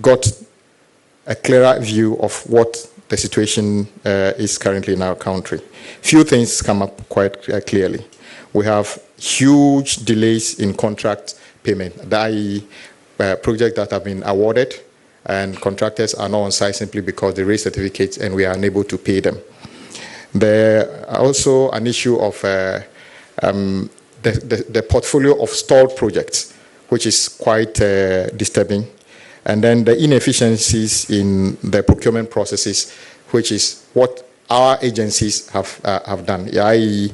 got a clearer view of what the situation is currently in our country. Few things come up quite clearly. We have huge delays in contract payment, i.e., projects that have been awarded and contractors are not on site simply because they raise certificates and we are unable to pay them. There are also an issue of the portfolio of stalled projects, which is quite disturbing. And then the inefficiencies in the procurement processes, which is what our agencies have done, i.e.,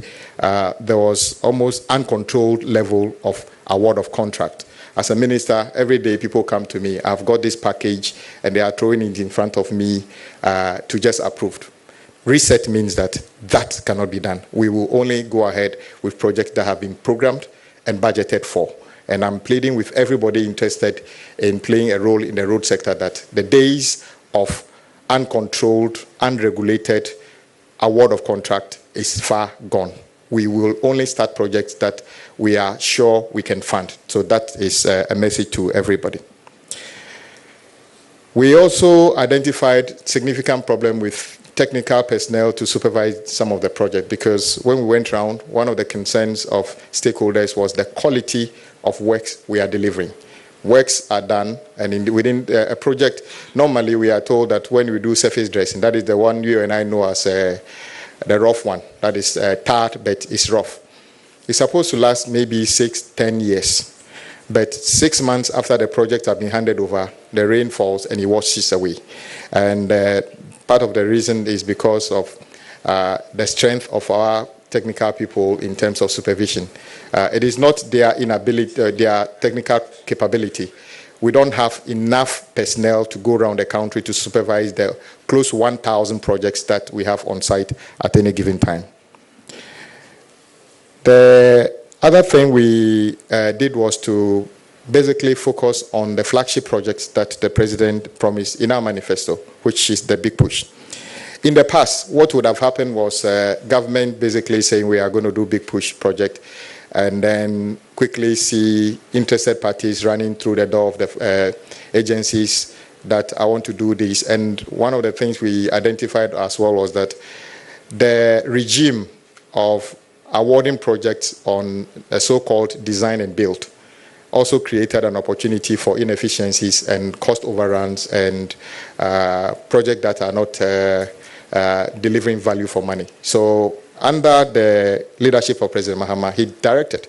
there was almost uncontrolled level of award of contract. As a minister, every day people come to me, I've got this package, and they are throwing it in front of me to just approve. Reset means that that cannot be done. We will only go ahead with projects that have been programmed and budgeted for. And I'm pleading with everybody interested in playing a role in the road sector that the days of uncontrolled, unregulated award of contract is far gone. We will only start projects that we are sure we can fund. So that is a message to everybody. We also identified significant problem with technical personnel to supervise some of the project, because when we went around, one of the concerns of stakeholders was the quality of works we are delivering. Works are done, and within a project, normally we are told that when we do surface dressing, that is the one you and I know as the rough one, that is tarred, but it's rough. It's supposed to last maybe 6-10 years. But 6 months after the project has been handed over, the rain falls and it washes away. And part of the reason is because of the strength of our technical people in terms of supervision. It is not their inability, their technical capability. We don't have enough personnel to go around the country to supervise the close to 1,000 projects that we have on site at any given time. The other thing we did was to basically focus on the flagship projects that the president promised in our manifesto, which is the big push. In the past, what would have happened was government basically saying we are going to do big push project, and then quickly see interested parties running through the door of the agencies that I want to do this. And one of the things we identified as well was that the regime of awarding projects on a so-called design and build also created an opportunity for inefficiencies and cost overruns and projects that are not delivering value for money. So under the leadership of President Mahama, he directed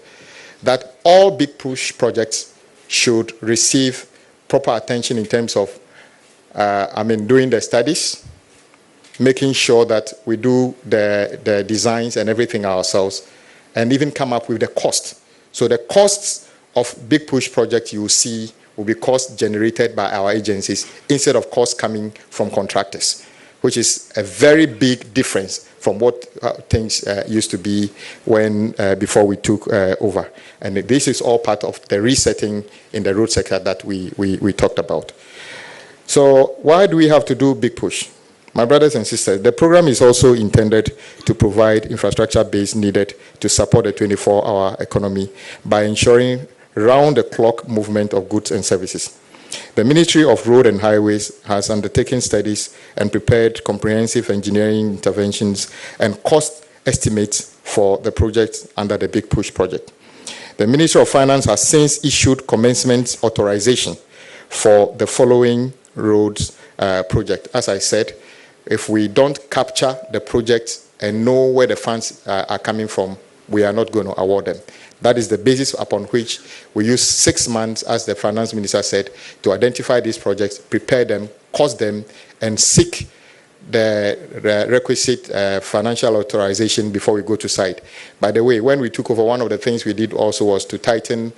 that all big push projects should receive proper attention in terms of, doing the studies, making sure that we do the designs and everything ourselves, and even come up with the cost. So the costs of big push projects you will see will be costs generated by our agencies instead of costs coming from contractors, which is a very big difference from what things used to be when before we took over. And this is all part of the resetting in the road sector that we talked about. So why do we have to do big push? My brothers and sisters, the program is also intended to provide infrastructure base needed to support the 24-hour economy by ensuring round-the-clock movement of goods and services. The Ministry of Road and Highways has undertaken studies and prepared comprehensive engineering interventions and cost estimates for the projects under the Big Push project. The Ministry of Finance has since issued commencement authorization for the following roads project. As I said, if we don't capture the project and know where the funds are coming from, we are not going to award them. That is the basis upon which we use 6 months, as the finance minister said, to identify these projects, prepare them, cost them, and seek the requisite financial authorization before we go to site. By the way, when we took over, one of the things we did also was to tighten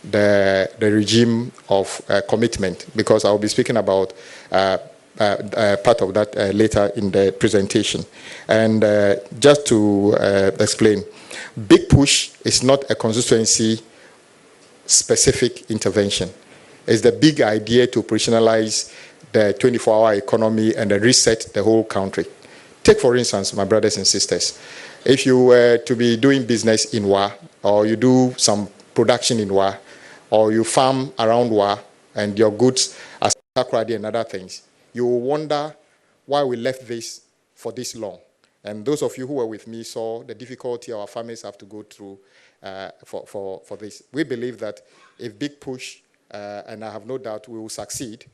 the regime of commitment, because I'll be speaking about part of that later in the presentation. And just to explain, Big Push is not a constituency-specific intervention. It's the big idea to operationalize the 24-hour economy and reset the whole country. Take, for instance, my brothers and sisters, if you were to be doing business in Wa, or you do some production in Wa, or you farm around Wa, and your goods are Takoradi and other things, you will wonder why we left this for this long. And those of you who were with me saw the difficulty our farmers have to go through for this. We believe that if Big Push, and I have no doubt we will succeed,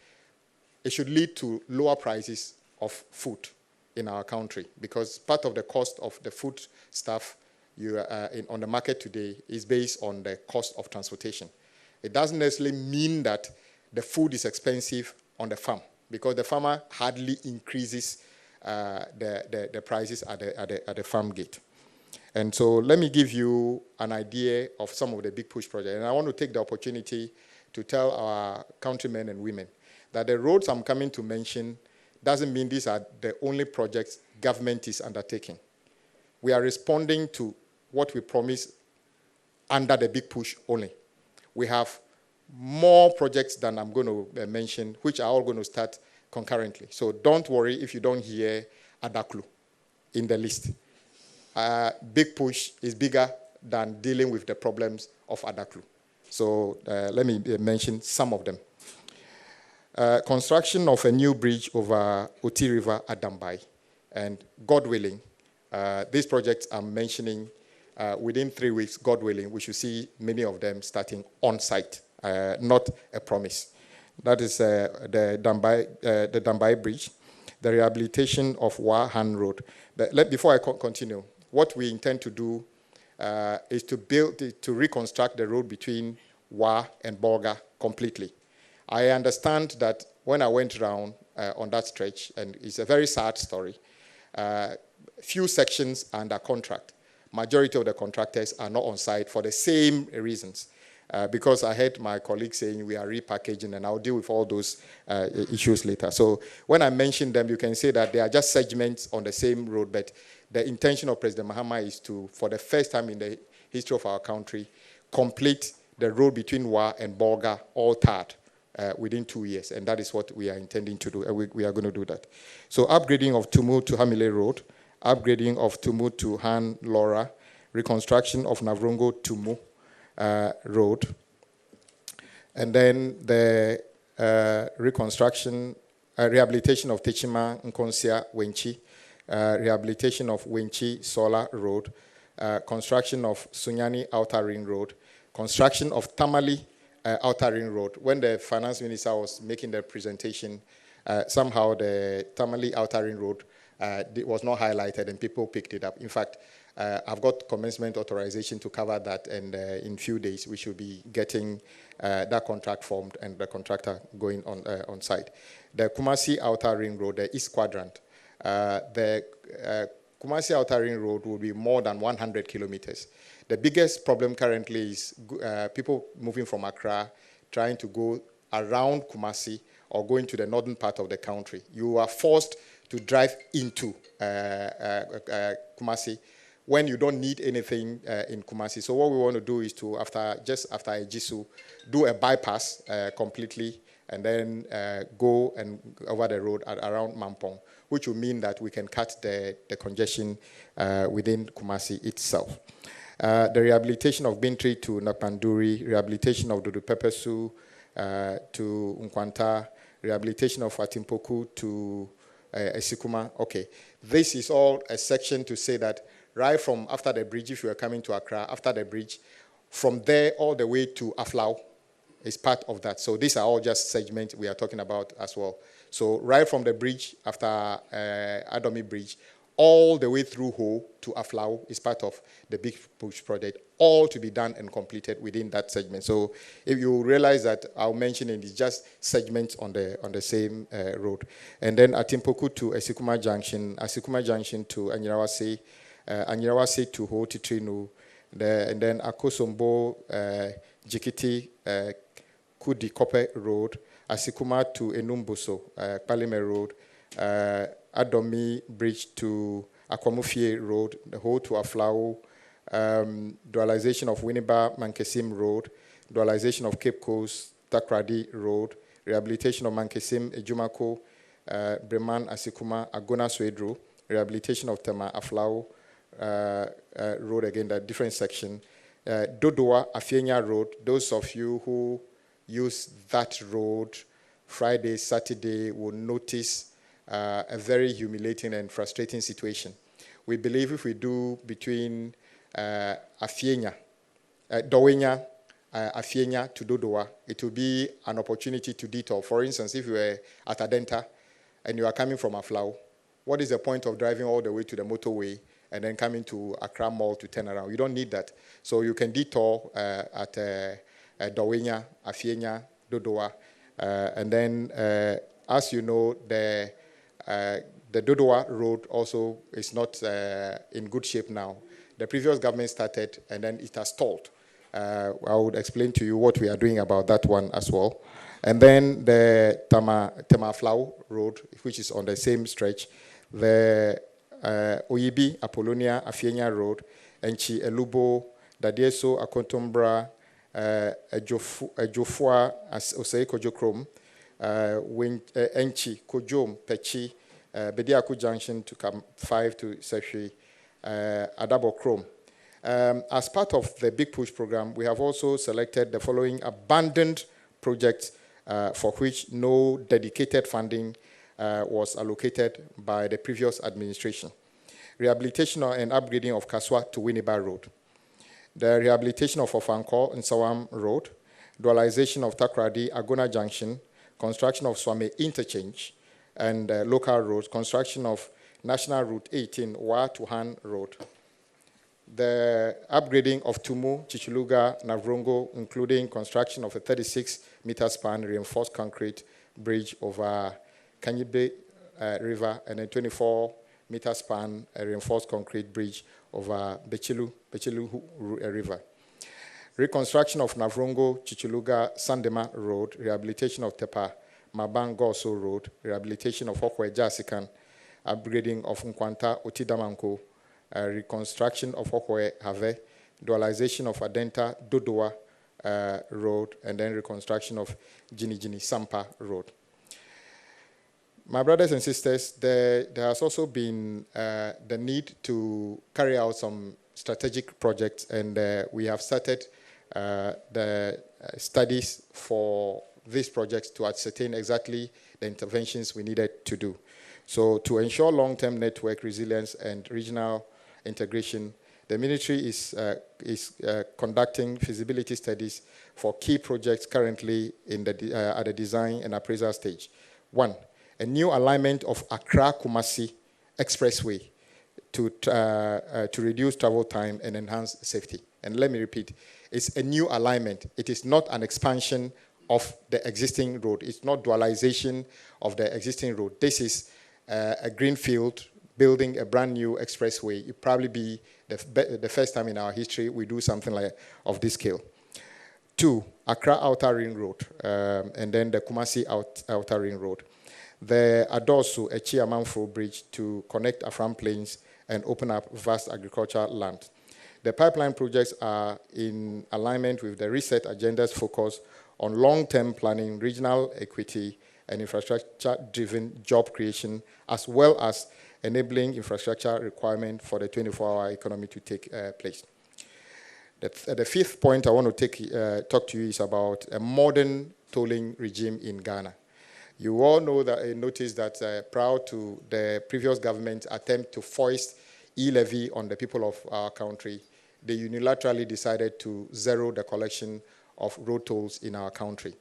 it should lead to lower prices of food in our country, because part of the cost of the food stuff on the market today is based on the cost of transportation. It doesn't necessarily mean that the food is expensive on the farm, because the farmer hardly increases the prices at the farm gate. And so let me give you an idea of some of the Big Push projects. And I want to take the opportunity to tell our countrymen and women that the roads I'm coming to mention doesn't mean these are the only projects government is undertaking. We are responding to what we promised under the Big Push only. We have more projects than I'm going to mention, which are all going to start concurrently. So don't worry if you don't hear Adaklu in the list. Big Push is bigger than dealing with the problems of Adaklu. So let me mention some of them. Construction of a new bridge over Oti River at Dambai. And God willing, these projects I'm mentioning, within 3 weeks, God willing, we should see many of them starting on site, not a promise. That is the Dambai Bridge, the rehabilitation of Wahan Road. Before I continue, what we intend to do is to reconstruct the road between Wa and Bolga completely. I understand that when I went around on that stretch, and it's a very sad story, few sections are under contract. Majority of the contractors are not on site for the same reasons. Because I heard my colleagues saying we are repackaging, and I'll deal with all those issues later. So when I mention them, you can say that they are just segments on the same road, but the intention of President Mahama is to, for the first time in the history of our country, complete the road between Wa and Bolga, all tarred, within 2 years. And that is what we are intending to do, and we are going to do that. So upgrading of Tumu to Hamile Road, upgrading of Tumu to Han Laura, reconstruction of Navrongo Tumu Road, and then the rehabilitation of Techima Nkonsia Wenchi, rehabilitation of Wenchi Solar Road, construction of Sunyani Outer Ring Road, construction of Tamale Outer Ring Road. When the finance minister was making the presentation, somehow the Tamale Outer Ring Road was not highlighted, and people picked it up. In fact, I've got commencement authorization to cover that, and in few days we should be getting that contract formed and the contractor going on site. The Kumasi Outer Ring Road, the East Quadrant, the Kumasi Outer Ring Road will be more than 100 kilometers. The biggest problem currently is people moving from Accra trying to go around Kumasi or going to the northern part of the country. You are forced to drive into Kumasi when you don't need anything in Kumasi. So what we want to do is to, just after Ejisu, do a bypass completely, and then go and over the road around Mampong, which will mean that we can cut the congestion within Kumasi itself. The rehabilitation of Bintri to Napanduri, rehabilitation of Dudu Pepesu to Nkwanta, rehabilitation of Atimpoku to Esikuma. Okay, this is all a section to say that right from after the bridge, if you are coming to Accra, after the bridge, from there all the way to Aflau is part of that. So these are all just segments we are talking about as well. So right from the bridge, after Adomi Bridge, all the way through Ho to Aflau is part of the Big Push project, all to be done and completed within that segment. So if you realize that I'll mention it is just segments on the same road. And then Atimpoku to Esikuma Junction to Anyirawase, Anyirawase to Ho Titrinu, and then Akosombo, Jikiti, Kudi Kope Road, Asikuma to Enumbuso, Palime Road, Adomi Bridge to Akwamufie Road, the whole to Aflau, dualization of Winneba Mankesim Road, dualization of Cape Coast, Takradi Road, rehabilitation of Mankesim Ejumako, Breman Asikuma, Agona Swedro, rehabilitation of Tema Aflau Road, again, that different section. Dodoa Afienya Road, those of you who use that road Friday, Saturday will notice a very humiliating and frustrating situation. We believe if we do between Afienya, Dowenya, Afienya to Dodowa, it will be an opportunity to detour. For instance, if you were at Adenta and you are coming from Aflao, what is the point of driving all the way to the motorway and then coming to Accra Mall to turn around? You don't need that. So you can detour at Dowenya, Afienya, Dodowa, and then, as you know, the Dodowa road also is not in good shape now. The previous government started and then it has stalled. I would explain to you what we are doing about that one as well. And then the Temaflau road, which is on the same stretch, the Oyibi, Apollonia, Afienya road, Enchi, Elubo, Dadieso, Akontombra, Ejofua, Osei Kojokrom, Enchi, Kojom, Pechi, Bediaku Junction to come 5 to Seshi, Adabo Chrome. As part of the Big Push program, we have also selected the following abandoned projects for which no dedicated funding was allocated by the previous administration. Rehabilitation and upgrading of Kaswa to Winneba Road. The rehabilitation of Ofanko and Sawam Road. Dualization of Takradi, Agona Junction. Construction of Swame Interchange and local roads. Construction of National Route 18, Wa to Han Road. The upgrading of Tumu, Chichuluga, Navrongo, including construction of a 36-meter span reinforced concrete bridge over Kanyibe River and a 24-meter span reinforced concrete bridge over Bechilu River. Reconstruction of Navrongo, Chichuluga, Sandema Road, rehabilitation of Tepa, Mabangoso Road, rehabilitation of Okwe Jasikan, upgrading of Nkwanta, Otidamanko, reconstruction of Okwe Have, dualization of Adenta, Dodowa Road, and then reconstruction of Jini Sampa Road. My brothers and sisters, there has also been the need to carry out some strategic projects, and we have started the studies for these projects to ascertain exactly the interventions we needed to do. So to ensure long-term network resilience and regional integration, the ministry is conducting feasibility studies for key projects currently in the, at the design and appraisal stage. 1, a new alignment of Accra-Kumasi Expressway to reduce travel time and enhance safety. And let me repeat, it's a new alignment. It is not an expansion of the existing road. It's not dualization of the existing road. This is a greenfield building a brand new expressway. It probably be the first time in our history we do something like of this scale. 2, Accra Outer Ring Road, and then the Kumasi Outer Ring Road. The Adosu Echiamanfro Bridge to connect Afram Plains and open up vast agricultural land. The pipeline projects are in alignment with the reset agenda's focus on long-term planning, regional equity, and infrastructure-driven job creation, as well as enabling infrastructure requirement for the 24-hour economy to take place. The 5th point I want to talk to you is about a modern tolling regime in Ghana. You all know that, notice that prior to the previous government's attempt to foist e-levy on the people of our country, they unilaterally decided to zero the collection of road tolls in our country.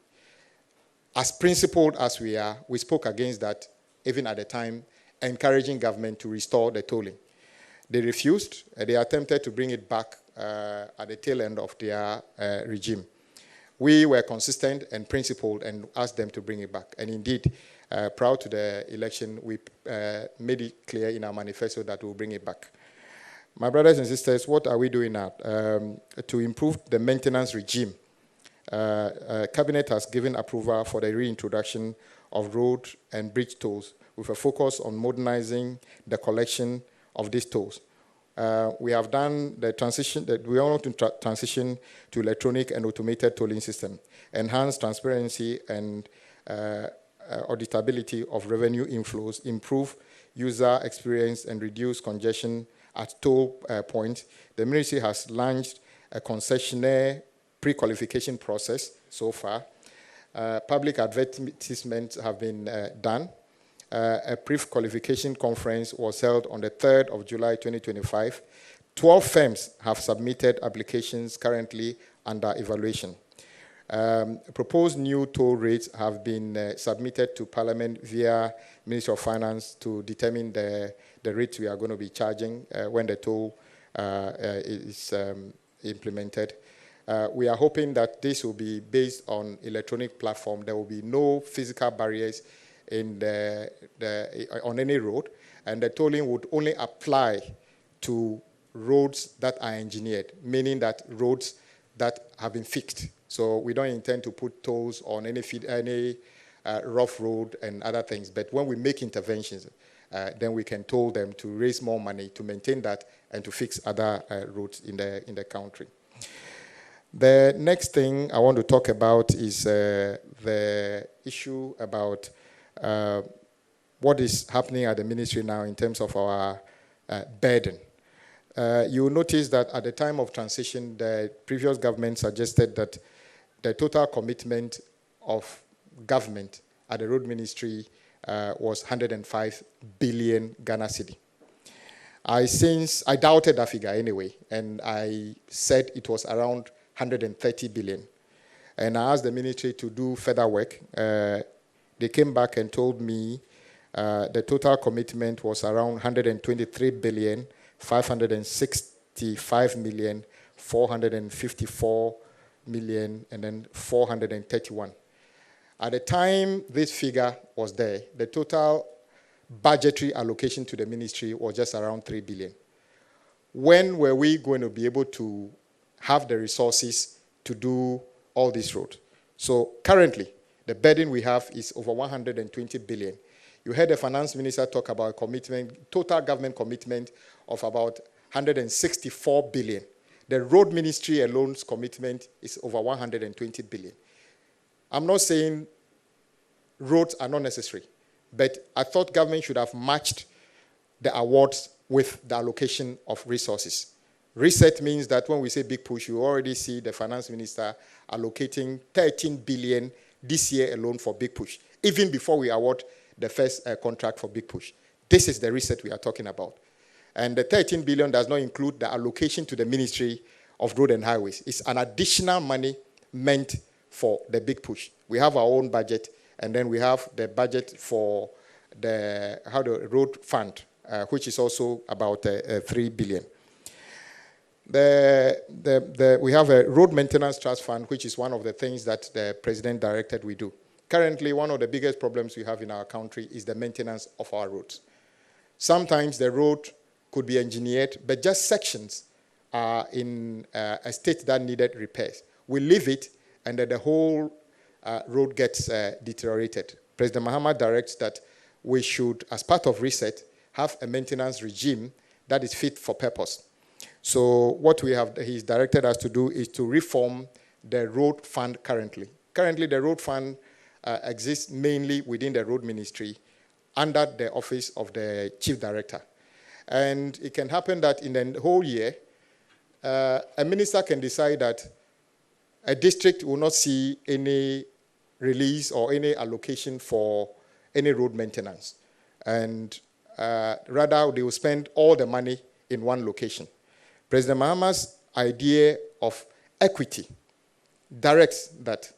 As principled as we are, we spoke against that, even at the time, encouraging government to restore the tolling. They refused. They attempted to bring it back at the tail end of their regime. We were consistent and principled and asked them to bring it back. And indeed, prior to the election, we made it clear in our manifesto that we'll bring it back. My brothers and sisters, what are we doing now? To improve the maintenance regime, Cabinet has given approval for the reintroduction of road and bridge tolls with a focus on modernizing the collection of these tolls. We have done the transition, we want to transition to electronic and automated tolling system, enhance transparency and auditability of revenue inflows, improve user experience and reduce congestion at toll points. The ministry has launched a concessionaire pre-qualification process so far. Public advertisements have been done. A pre-qualification conference was held on the 3rd of July 2025. 12 firms have submitted applications currently under evaluation. Proposed new toll rates have been submitted to Parliament via Ministry of Finance to determine the rates we are going to be charging when the toll is implemented. We are hoping that this will be based on electronic platform. There will be no physical barriers in on any road, and the tolling would only apply to roads that are engineered, meaning that roads that have been fixed. So we don't intend to put tolls on any rough road and other things. But when we make interventions, then we can toll them to raise more money to maintain that and to fix other roads in the country. The next thing I want to talk about is the issue about what is happening at the ministry now in terms of our burden. You will notice that at the time of transition, the previous government suggested that the total commitment of government at the road ministry was 105 billion Ghana cedi. I doubted that figure anyway, and I said it was around 130 billion. And I asked the ministry to do further work. They came back and told me the total commitment was around 123 billion, 565 million, 454 million, and then 431. At the time this figure was there, the total budgetary allocation to the ministry was just around 3 billion. When were we going to be able to have the resources to do all this road? So currently, the burden we have is over 120 billion. You heard the finance minister talk about commitment, total government commitment of about 164 billion. The road ministry alone's commitment is over 120 billion. I'm not saying roads are not necessary, but I thought government should have matched the awards with the allocation of resources. Reset means that when we say big push, you already see the finance minister allocating 13 billion this year alone for big push, even before we award the first contract for big push. This is the reset we are talking about. And the 13 billion does not include the allocation to the Ministry of Road and Highways. It's an additional money meant for the big push. We have our own budget, and then we have the budget for the road fund, which is also about 3 billion. We have a road maintenance trust fund, which is one of the things that the president directed we do. Currently, one of the biggest problems we have in our country is the maintenance of our roads. Sometimes the road could be engineered, but just sections are in a state that needed repairs. We leave it, and then the whole road gets deteriorated. President Mahama directs that we should, as part of reset, have a maintenance regime that is fit for purpose. So what he's directed us to do is to reform the road fund currently. Currently, the road fund exists mainly within the road ministry under the office of the chief director. And it can happen that in the whole year, a minister can decide that a district will not see any release or any allocation for any road maintenance. And rather, they will spend all the money in one location. President Mahama's idea of equity directs that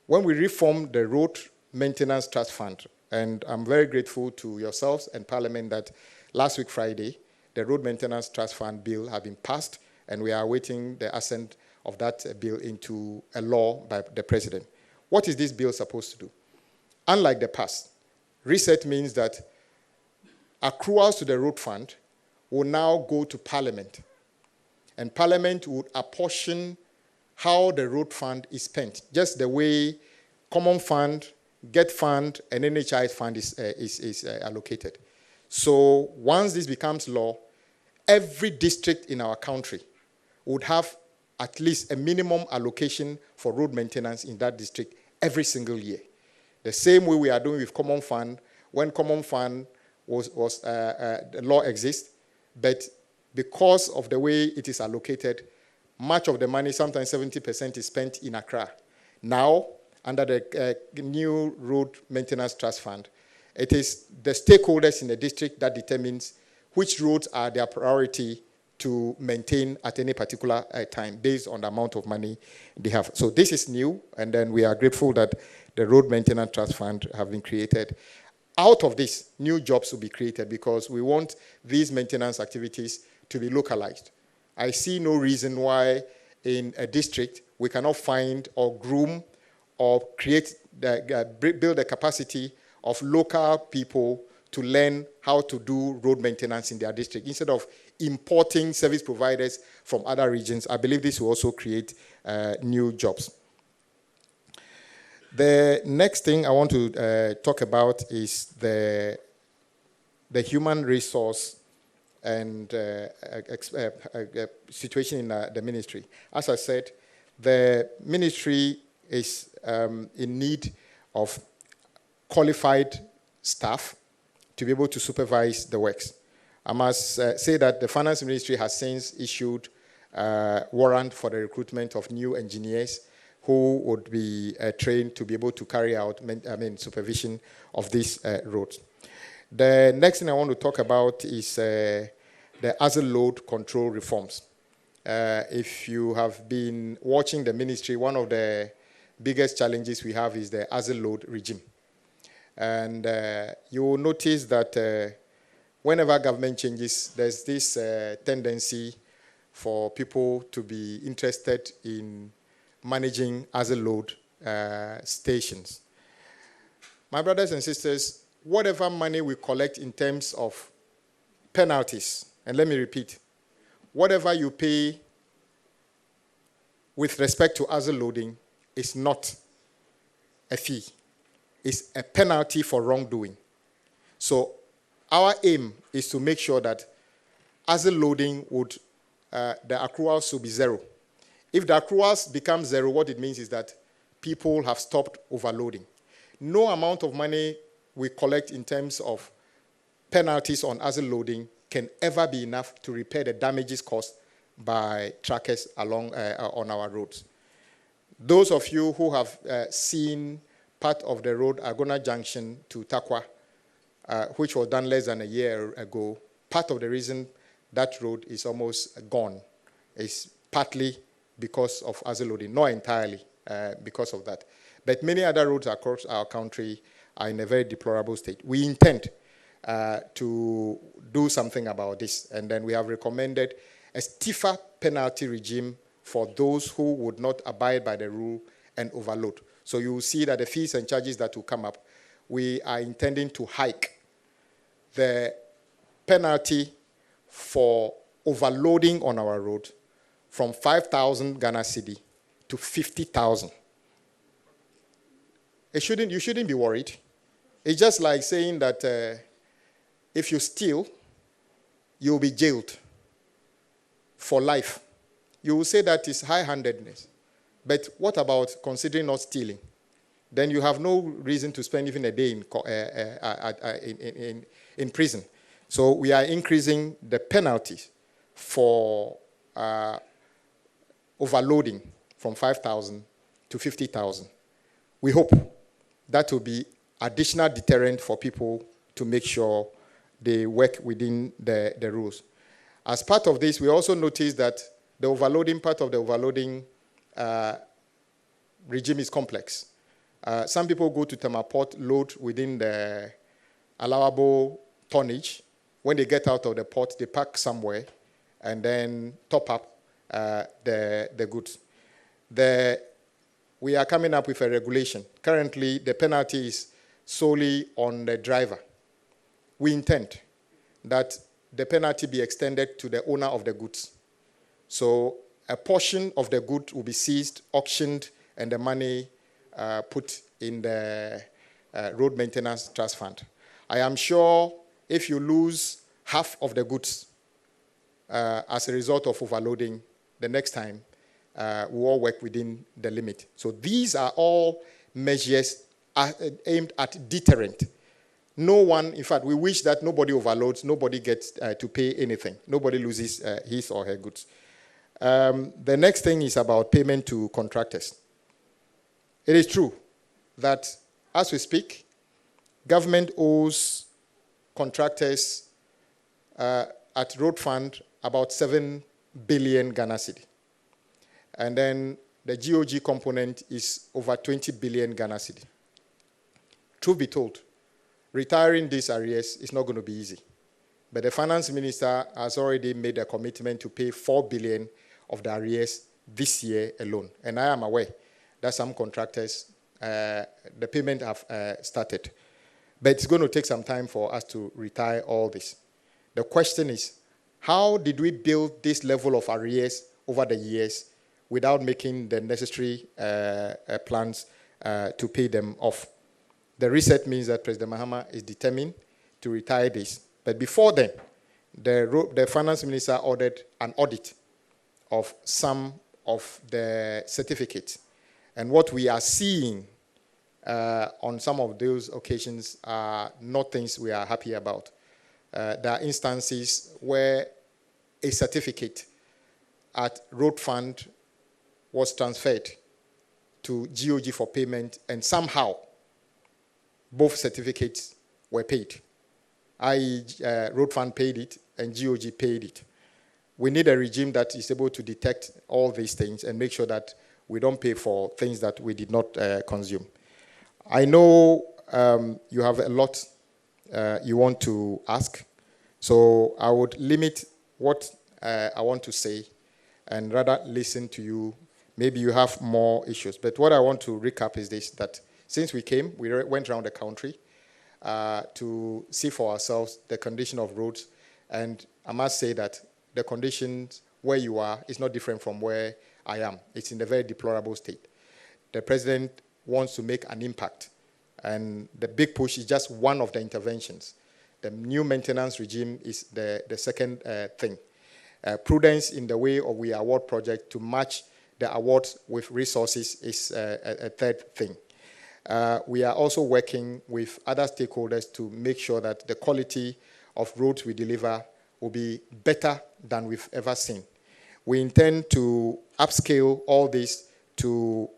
when we reform the road maintenance trust fund, and I'm very grateful to yourselves and Parliament that last week Friday, the road maintenance trust fund bill has been passed, and we are awaiting the assent of that bill into a law by the president. What is this bill supposed to do? Unlike the past, reset means that accruals to the road fund will now go to Parliament, and Parliament would apportion how the road fund is spent, just the way Common Fund, Get Fund, and NHI Fund is allocated. So once this becomes law, every district in our country would have at least a minimum allocation for road maintenance in that district every single year. The same way we are doing with Common Fund. When Common Fund the law exists, but because of the way it is allocated, much of the money, sometimes 70%, is spent in Accra. Now, under the new Road Maintenance Trust Fund. It is the stakeholders in the district that determines which roads are their priority to maintain at any particular time based on the amount of money they have. So this is new, and then we are grateful that the Road Maintenance Trust Fund have been created. Out of this, new jobs will be created because we want these maintenance activities to be localized. I see no reason why in a district we cannot find or groom or create, build the capacity of local people to learn how to do road maintenance in their district instead of importing service providers from other regions. I believe this will also create new jobs. The next thing I want to talk about is the human resource and situation in the ministry. As I said, the ministry is in need of qualified staff to be able to supervise the works. I must say that the Finance Ministry has since issued a warrant for the recruitment of new engineers who would be trained to be able to carry out supervision of these roads. The next thing I want to talk about is the asset load control reforms. If you have been watching the ministry, one of the biggest challenges we have is the asset load regime. And you will notice that whenever government changes, there's this tendency for people to be interested in managing asset load stations. My brothers and sisters, whatever money we collect in terms of penalties, and let me repeat, whatever you pay with respect to asset loading is not a fee. It's a penalty for wrongdoing. So our aim is to make sure that asset loading would, the accruals should be zero. If the accruals become zero, what it means is that people have stopped overloading. No amount of money we collect in terms of penalties on asset loading can ever be enough to repair the damages caused by trackers along on our roads. Those of you who have seen part of the road Agona Junction to Takwa, which was done less than a year ago, part of the reason that road is almost gone is partly because of asset loading, not entirely because of that. But many other roads across our country are in a very deplorable state. We intend to do something about this, and then we have recommended a stiffer penalty regime for those who would not abide by the rule and overload. So you will see that the fees and charges that will come up, we are intending to hike the penalty for overloading on our road from 5,000 Ghana cedi to 50,000. You shouldn't be worried. It's just like saying that if you steal, you'll be jailed for life. You will say that is high-handedness. But what about considering not stealing? Then you have no reason to spend even a day in prison. So we are increasing the penalties for overloading from 5,000 to 50,000. We hope that will be additional deterrent for people to make sure they work within the rules. As part of this, we also noticed that the overloading part of the overloading regime is complex. Some people go to Tamaport, load within the allowable tonnage. When they get out of the port, they park somewhere and then top up the goods. We are coming up with a regulation. Currently, the penalty is solely on the driver. We intend that the penalty be extended to the owner of the goods. So a portion of the good will be seized, auctioned, and the money put in the Road Maintenance Trust Fund. I am sure if you lose half of the goods as a result of overloading, the next time we all work within the limit. So these are all measures aimed at deterrent. No one, in fact, we wish that nobody overloads, nobody gets to pay anything. Nobody loses his or her goods. The next thing is about payment to contractors. It is true that as we speak, government owes contractors at Road Fund about 7 billion Ghana cedi. And then the GOG component is over 20 billion Ghana cedi. Truth be told, retiring these arrears is not going to be easy. But the finance minister has already made a commitment to pay 4 billion of the arrears this year alone. And I am aware that some contractors, the payment have started. But it's going to take some time for us to retire all this. The question is, how did we build this level of arrears over the years without making the necessary plans to pay them off? The reset means that President Mahama is determined to retire this. But before then, the finance minister ordered an audit of some of the certificates. And what we are seeing on some of those occasions are not things we are happy about. There are instances where a certificate at Road Fund was transferred to GOG for payment, and somehow both certificates were paid. i.e., Road Fund paid it and GOG paid it. We need a regime that is able to detect all these things and make sure that we don't pay for things that we did not consume. I know you have a lot you want to ask, so I would limit what I want to say and rather listen to you. Maybe you have more issues. But what I want to recap is this, that since we came, we went around the country to see for ourselves the condition of roads. And I must say that the conditions where you are is not different from where I am. It's in a very deplorable state. The president wants to make an impact. And the big push is just one of the interventions. The new maintenance regime is the second thing. Prudence in the way of we award projects to match the awards with resources is a third thing. We are also working with other stakeholders to make sure that the quality of roads we deliver will be better than we've ever seen. We intend to upscale all this to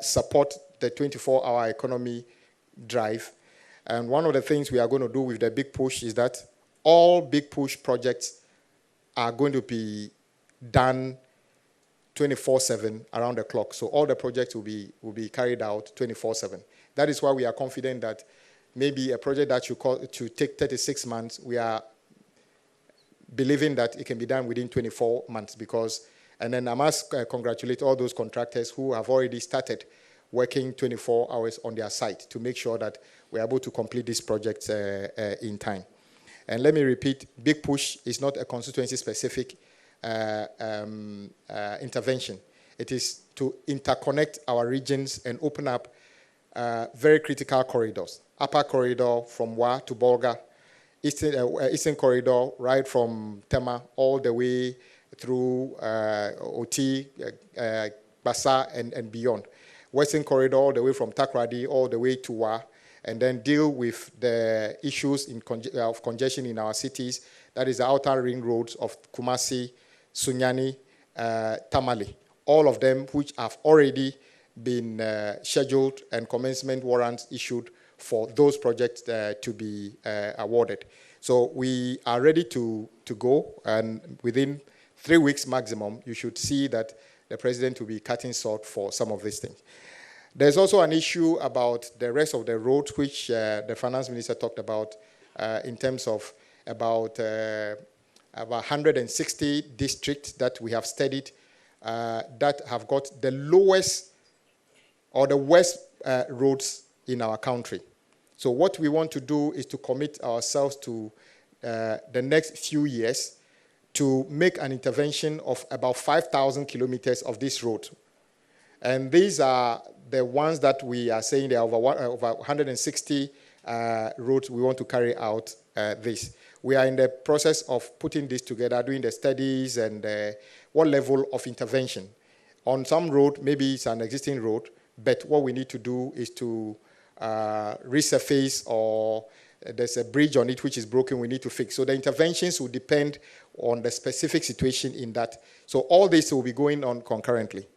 support the 24-hour economy drive. And one of the things we are going to do with the big push is that all big push projects are going to be done 24/7 around the clock. So all the projects will be carried out 24/7. That is why we are confident that maybe a project that should take 36 months, we are believing that it can be done within 24 months because, and then I must congratulate all those contractors who have already started working 24 hours on their site to make sure that we're able to complete this project in time. And let me repeat, Big Push is not a constituency-specific intervention. It is to interconnect our regions and open up very critical corridors. Upper corridor from Wa to Bolga, Eastern corridor right from Tema all the way through Oti, Basa, and beyond. Western corridor all the way from Takrady all the way to Wa, and then deal with the issues of congestion in our cities. That is the outer ring roads of Kumasi, Sunyani, Tamale. All of them which have already been scheduled and commencement warrants issued for those projects to be awarded. So we are ready to go, and within 3 weeks maximum, you should see that the president will be cutting short for some of these things. There's also an issue about the rest of the roads, which the finance minister talked about in terms of about 160 districts that we have studied that have got the lowest or the worst roads in our country. So what we want to do is to commit ourselves to the next few years to make an intervention of about 5,000 kilometers of this road. And these are the ones that we are saying there are over 160 roads we want to carry out this. We are in the process of putting this together, doing the studies and what level of intervention. On some road, maybe it's an existing road, but what we need to do is to resurface, or there's a bridge on it which is broken, we need to fix. So the interventions will depend on the specific situation in that. So all this will be going on concurrently.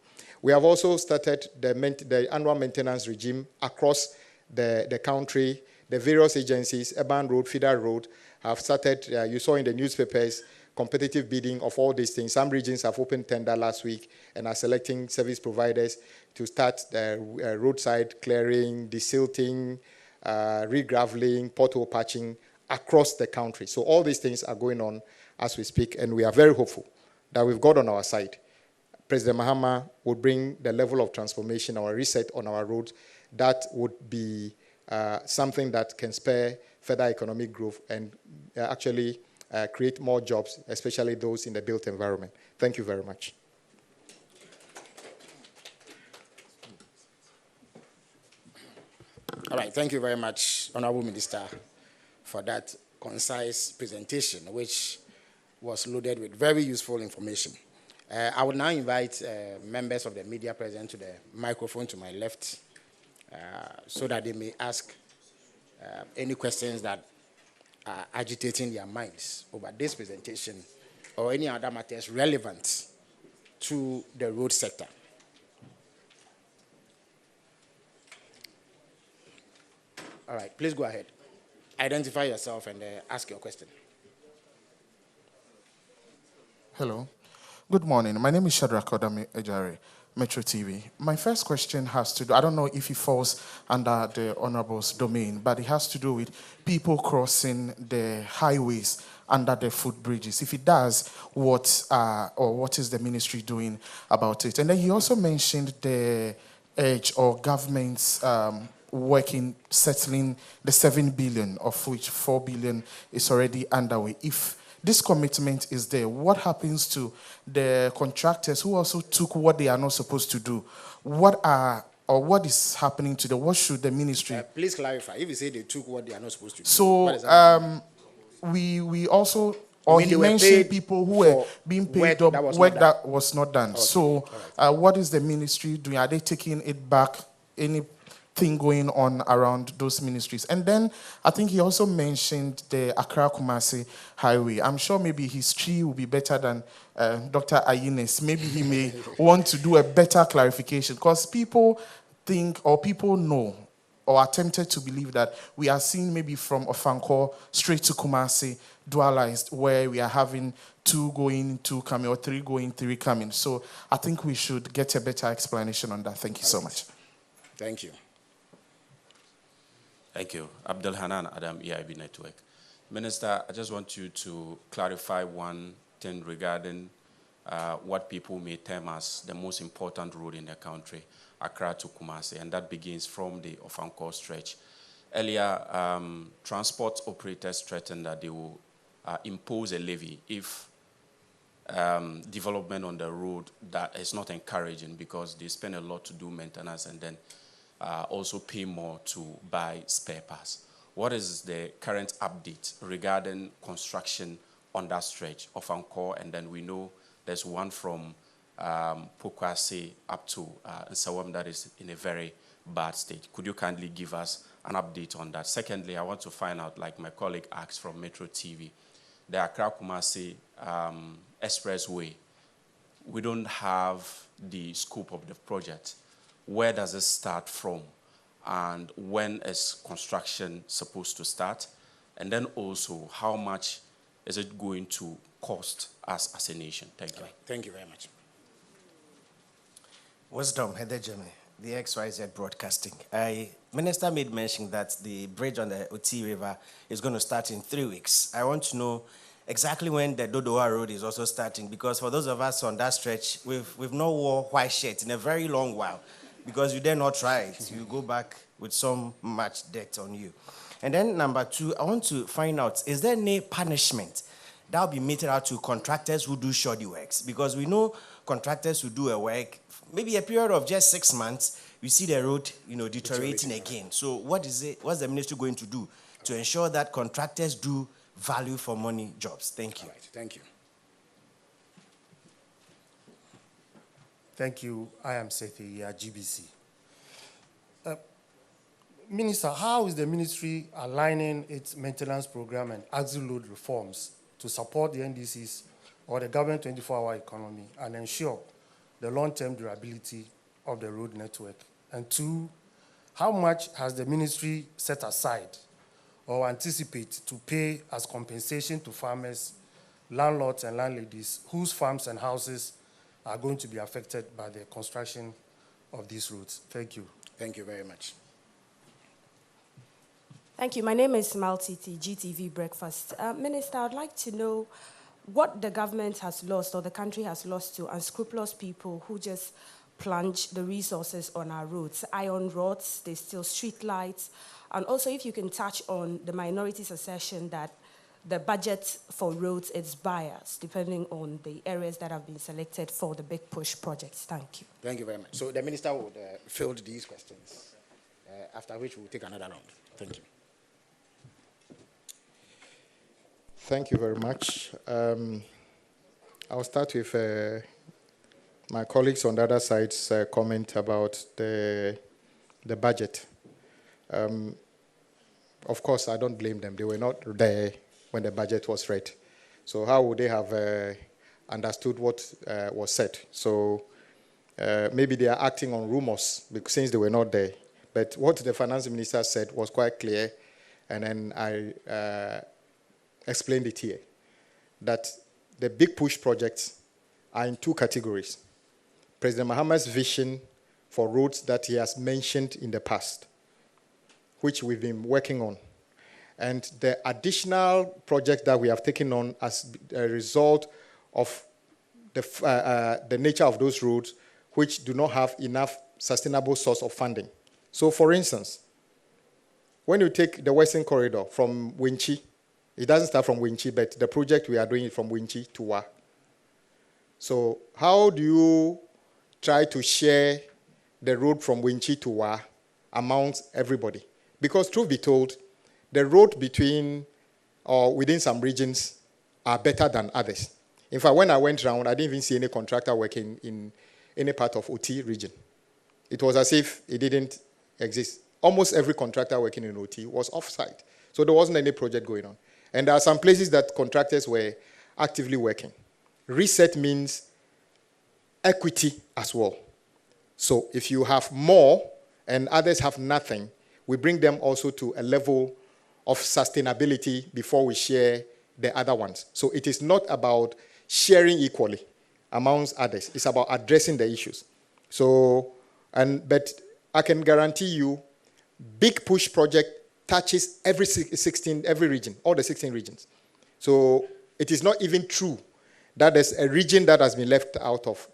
We have also started the annual maintenance regime across the country. The various agencies, Urban Road, Feeder Road, have started, you saw in the newspapers, competitive bidding of all these things. Some regions have opened tender last week and are selecting service providers to start roadside clearing, desilting, regraveling, pothole patching across the country. So all these things are going on as we speak, and we are very hopeful that we've got on our side. President Mahama would bring the level of transformation, our reset on our roads, that would be something that can spur further economic growth and actually create more jobs, especially those in the built environment. Thank you very much. All right, thank you very much, Honorable Minister, for that concise presentation, which was loaded with very useful information. I would now invite members of the media present to the microphone to my left so that they may ask any questions that are agitating their minds over this presentation or any other matters relevant to the road sector. All right, please go ahead. Identify yourself and ask your question. Hello. Good morning. My name is Shadrach Odami Ejare, Metro TV. My first question has to do, I don't know if it falls under the Honorable's domain, but it has to do with people crossing the highways under the footbridges. If it does, what is the ministry doing about it? And then he also mentioned the edge or government's working, settling the 7 billion, of which 4 billion is already underway. If this commitment is there, what happens to the contractors who also took what they are not supposed to do? What is happening to them? What should the ministry... Please clarify. If you say they took what they are not supposed to do, so we also... Or he mentioned people who were being paid work that was not done. Okay. So what is the ministry doing? Are they taking it back? Anything going on around those ministries? And then I think he also mentioned the Accra-Kumasi highway. I'm sure maybe his tree will be better than Dr. Ayines. Maybe he may want to do a better clarification, because people think or people know or are tempted to believe that we are seeing maybe from Ofankor straight to Kumasi dualized, where we are having 2 going, 2 coming, or 3 going, 3 coming. So I think we should get a better explanation on that. Thank you so much. Thank you. Thank you. Abdul Hanan, Adam, EIB Network. Minister, I just want you to clarify one thing regarding what people may term as the most important road in the country, Accra to Kumasi, and that begins from the Ofankor stretch. Earlier, transport operators threatened that they will impose a levy if development on the road that is not encouraging, because they spend a lot to do maintenance and then also pay more to buy spare parts. What is the current update regarding construction on that stretch of Angkor? And then we know there's one from Pokwase up to Nsawam that is in a very bad state. Could you kindly give us an update on that? Secondly, I want to find out, like my colleague asked from Metro TV, the Accra-Kumasi Expressway. We don't have the scope of the project. Where does it start from? And when is construction supposed to start? And then also, how much is it going to cost us as a nation? Thank you. Right. Thank you very much. Wisdom, Hedejeme, the XYZ Broadcasting. Minister made mention that the bridge on the Oti River is going to start in 3 weeks. I want to know exactly when the Dodowa Road is also starting, because for those of us on that stretch, we've not wore white shirts in a very long while, because you dare not try it. You go back with some much debt on you. And then number 2, I want to find out, is there any punishment that will be meted out to contractors who do shoddy works? Because we know contractors who do a work, maybe a period of just 6 months, we see the road, deteriorating again. So what's the ministry going to do to ensure that contractors do value for money jobs? Thank you. All right, thank you. Thank you. I am Sethi, GBC. Minister, how is the ministry aligning its maintenance program and axle load reforms to support the NDCs or the government 24-hour economy and ensure the long-term durability of the road network? And two, how much has the ministry set aside or anticipate to pay as compensation to farmers, landlords and landladies whose farms and houses are going to be affected by the construction of these roads? Thank you. Thank you very much. Thank you. My name is Maltiti, GTV Breakfast. Minister, I'd like to know what the government has lost or the country has lost to unscrupulous people who just plunge the resources on our roads. Iron rods, they steal street lights. And also if you can touch on the minority's assertion that the budget for roads is biased, depending on the areas that have been selected for the big push projects. Thank you. Thank you very much. So the minister would field these questions, after which we'll take another round. Thank you. Thank you very much. I'll start with my colleagues on the other side's comment about the budget. Of course, I don't blame them. They were not there when the budget was read. So how would they have understood what was said? So maybe they are acting on rumors since they were not there. But what the finance minister said was quite clear, and then I explained it here, that the big push projects are in two categories. President Mahama's vision for roads that he has mentioned in the past, which we've been working on, and the additional project that we have taken on as a result of the nature of those roads, which do not have enough sustainable source of funding. So, for instance, when you take the Western Corridor from Winchi, it doesn't start from Winchi, but the project we are doing is from Winchi to Wa. So how do you try to share the road from Winchi to Wa amongst everybody? Because truth be told, the road between or within some regions are better than others. In fact, when I went around, I didn't even see any contractor working in any part of OT region. It was as if it didn't exist. Almost every contractor working in OT was off-site. So there wasn't any project going on. And there are some places that contractors were actively working. Reset means equity as well. So if you have more and others have nothing, we bring them also to a level of sustainability before we share the other ones. So it is not about sharing equally amongst others. It's about addressing the issues. So, but I can guarantee you, big push project touches every region, all the 16 regions. So it is not even true that there's a region that has been left out of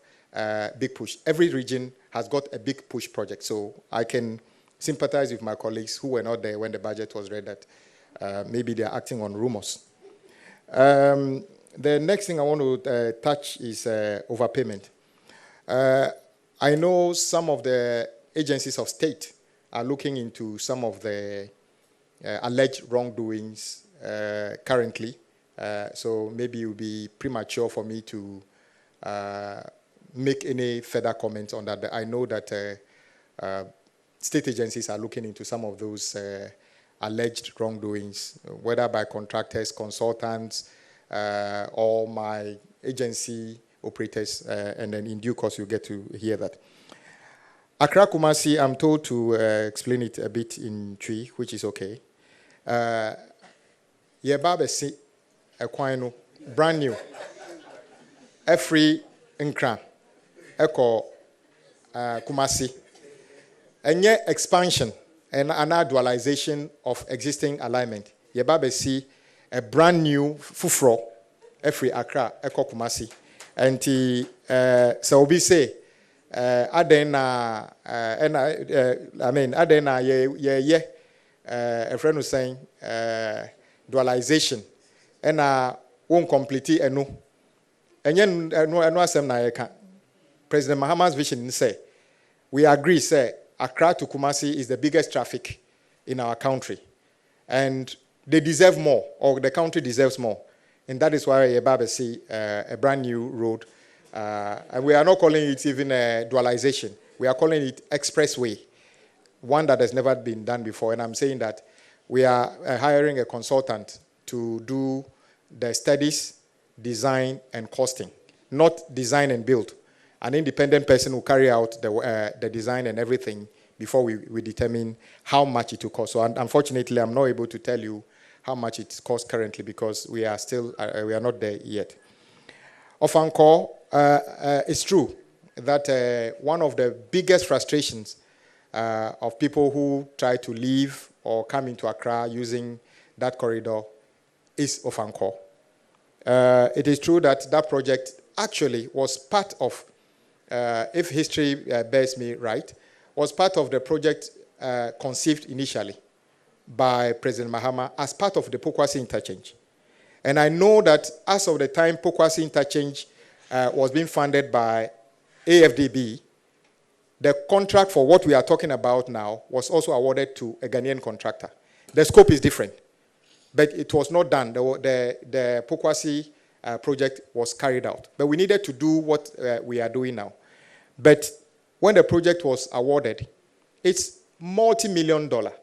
big push. Every region has got a big push project. So I can sympathize with my colleagues who were not there when the budget was read that maybe they're acting on rumors. The next thing I want to touch is overpayment. I know some of the agencies of state are looking into some of the alleged wrongdoings currently. So maybe it would be premature for me to make any further comments on that. But I know that state agencies are looking into some of those alleged wrongdoings, whether by contractors, consultants, or my agency operators, and then in due course you'll get to hear that. Accra Kumasi, I'm told to explain it a bit in Twi, which is okay. Yeba si ekwano brand new. Every Nkra, Eko Kumasi. Enye expansion and an dualization of existing alignment. Yeba si a brand new fufro. Every Accra, Eko Kumasi. And so we say. Adena, a friend was saying dualization, and won't complete it. And then President Mahama's vision say we agree. Say Accra to Kumasi is the biggest traffic in our country, and they deserve more, or the country deserves more, and that is why Yebaba see a brand new road. And we are not calling it even a dualization. We are calling it expressway, one that has never been done before. And I'm saying that we are hiring a consultant to do the studies, design, and costing, not design and build. An independent person will carry out the design and everything before we determine how much it will cost. So unfortunately, I'm not able to tell you how much it costs currently because we are still, we are not there yet. Ofankor, it's true that one of the biggest frustrations of people who try to leave or come into Accra using that corridor is Ofankor. It is true that that project actually was part of, if history bears me right, was part of the project conceived initially by President Mahama as part of the Pokwasi interchange. And I know that as of the time Pokwasi interchange was being funded by AFDB, the contract for what we are talking about now was also awarded to a Ghanaian contractor. The scope is different, but it was not done. The Pokwasi project was carried out. But we needed to do what we are doing now. But when the project was awarded, it's multi-million-dollar,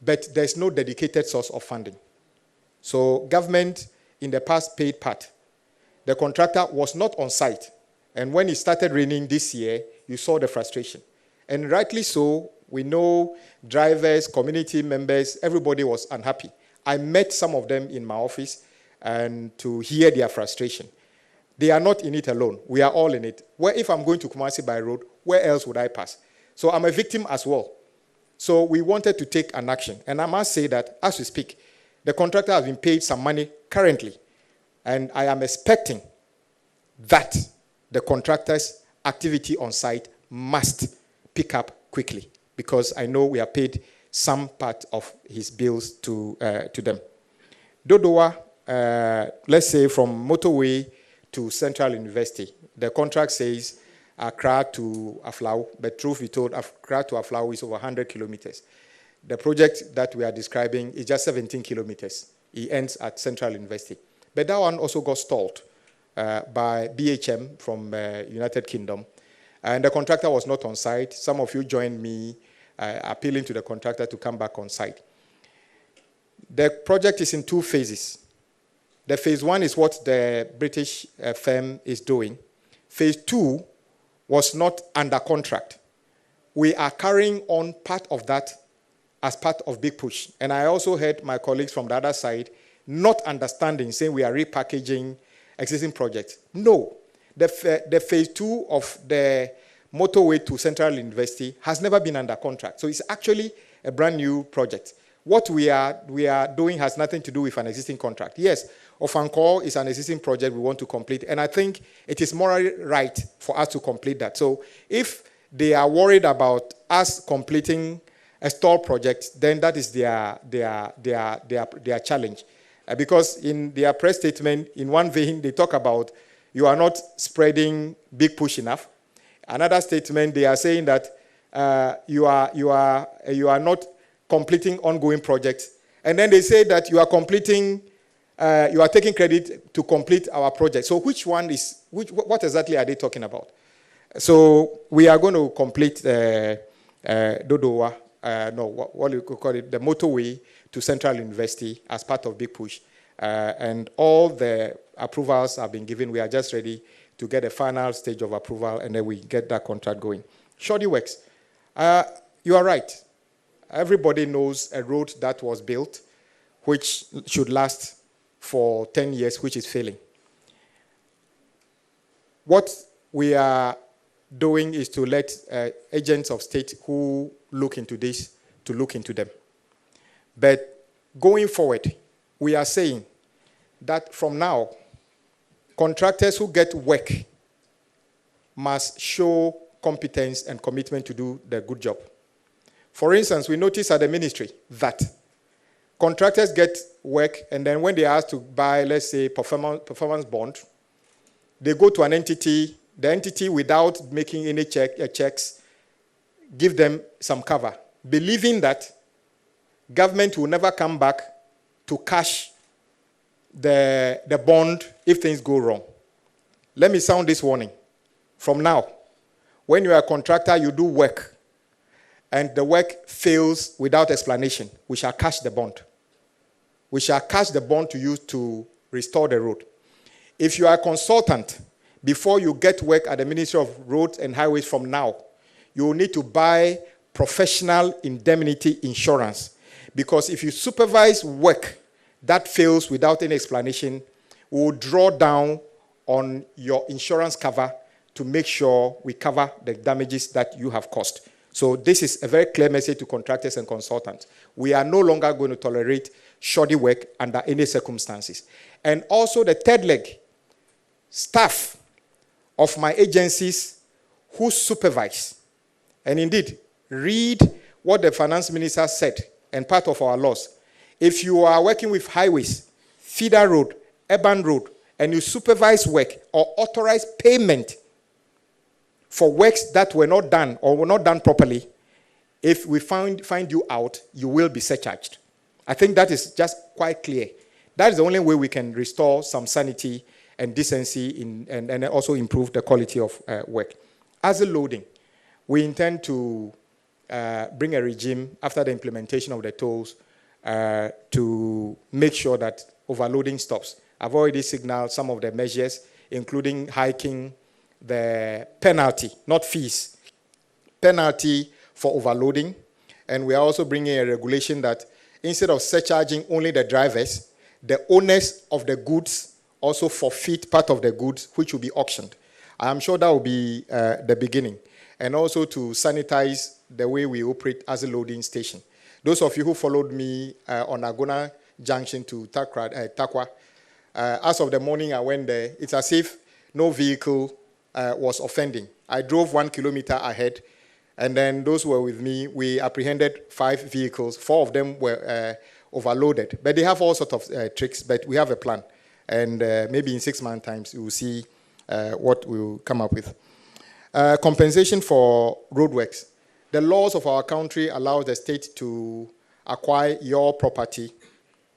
but there's no dedicated source of funding. So government in the past paid part. The contractor was not on site. And when it started raining this year, you saw the frustration. And rightly so, we know drivers, community members, everybody was unhappy. I met some of them in my office and to hear their frustration. They are not in it alone. We are all in it. Where if I'm going to Kumasi by road, where else would I pass? So I'm a victim as well. So we wanted to take an action. And I must say that as we speak, the contractor has been paid some money currently. And I am expecting that the contractor's activity on site must pick up quickly because I know we have paid some part of his bills to them. Dodowa, let's say from motorway to Central University, the contract says Accra to Aflao, but truth be told, Accra to Aflao is over 100 kilometers. The project that we are describing is just 17 kilometers. It ends at Central University. But that one also got stalled by BHM from United Kingdom. And the contractor was not on site. Some of you joined me appealing to the contractor to come back on site. The project is in 2 phases. The phase 1 is what the British firm is doing. Phase 2 was not under contract. We are carrying on part of that as part of Big Push. And I also heard my colleagues from the other side not understanding, saying we are repackaging existing projects. No. The phase 2 of the motorway to Central University has never been under contract. So it's actually a brand new project. What we are doing has nothing to do with an existing contract. Yes, Ofankor is an existing project we want to complete, and I think it is morally right for us to complete that. So if they are worried about us completing a stall project, then that is their challenge. Because in their press statement, in one vein, they talk about you are not spreading Big Push enough. Another statement, they are saying that you are not completing ongoing projects. And then they say that you are completing, you are taking credit to complete our project. So which one is, what exactly are they talking about? So we are going to complete Dodowa, what do you call it, the motorway to Central University as part of Big Push. And all the approvals have been given. We are just ready to get a final stage of approval, and then we get that contract going. Shoddy Works. You are right. Everybody knows a road that was built, which should last for 10 years, which is failing. What we are doing is to let agents of state who look into this, to look into them. But going forward, we are saying that from now, contractors who get work must show competence and commitment to do the good job. For instance, we notice at the ministry that contractors get work, and then when they are asked to buy, let's say, performance bond, they go to an entity, the entity, without making any checks, give them some cover, believing that government will never come back to cash the bond if things go wrong. Let me sound this warning. From now, when you are a contractor, you do work, and the work fails without explanation, we shall cash the bond. We shall cash the bond to use to restore the road. If you are a consultant, before you get work at the Ministry of Roads and Highways from now, you will need to buy professional indemnity insurance. Because if you supervise work that fails without any explanation, we will draw down on your insurance cover to make sure we cover the damages that you have caused. So this is a very clear message to contractors and consultants. We are no longer going to tolerate shoddy work under any circumstances. And also the third leg, staff of my agencies who supervise. And indeed, read what the finance minister said and part of our laws. If you are working with highways, feeder road, urban road, and you supervise work or authorize payment for works that were not done or were not done properly, if we find you out, you will be surcharged. I think that is just quite clear. That is the only way we can restore some sanity and decency and also improve the quality of work. As a loading, we intend to bring a regime after the implementation of the tolls to make sure that overloading stops. I've already signaled some of the measures, including hiking the penalty, not fees, penalty for overloading. And we are also bringing a regulation that instead of surcharging only the drivers, the owners of the goods also forfeit part of the goods, which will be auctioned. I'm sure that will be the beginning. And also to sanitize the way we operate as a loading station. Those of you who followed me on Agona Junction to Takwa, as of the morning I went there, it's as if no vehicle was offending. I drove 1 kilometer ahead, and then those who were with me, we apprehended 5 vehicles. 4 of them were overloaded. But they have all sorts of tricks, but we have a plan. And maybe in 6 months' time, you will see what we will come up with. Compensation for roadworks. The laws of our country allow the state to acquire your property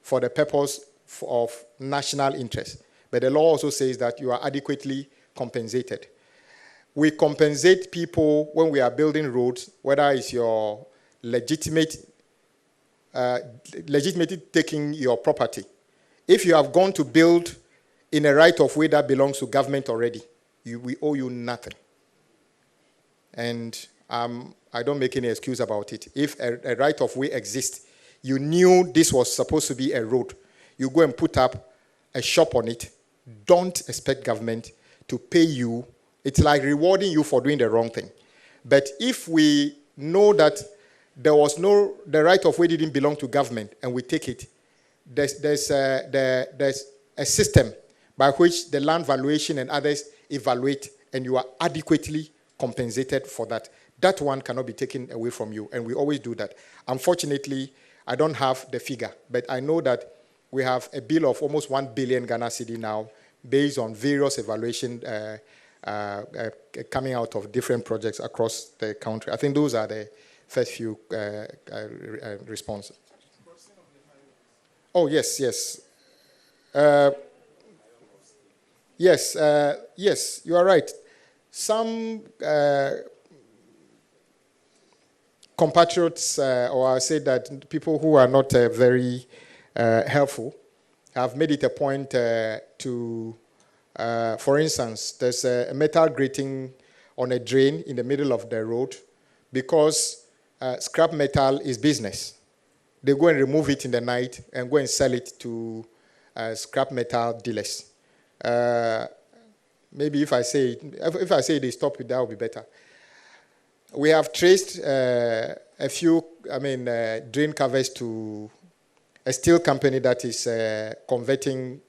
for the purpose of national interest. But the law also says that you are adequately compensated. We compensate people when we are building roads, whether it's your legitimately taking your property. If you have gone to build in a right-of-way that belongs to government already, we owe you nothing. And I don't make any excuse about it. If a right-of-way exists, you knew this was supposed to be a road, you go and put up a shop on it, don't expect government to pay you. It's like rewarding you for doing the wrong thing. But if we know that the right-of-way didn't belong to government and we take it, there's a system by which the land valuation and others evaluate, and you are adequately compensated for that. That one cannot be taken away from you, and we always do that. Unfortunately, I don't have the figure, but I know that we have a bill of almost 1 billion Ghana cedi now, based on various evaluation coming out of different projects across the country. I think those are the first few responses. Oh, yes. Yes, you are right. Some compatriots, or I say that people who are not very helpful, have made it a point to, for instance, there's a metal grating on a drain in the middle of the road because scrap metal is business. They go and remove it in the night and go and sell it to scrap metal dealers. Maybe if I say they stop it, that will be better. We have traced a few, drain covers to a steel company that is converting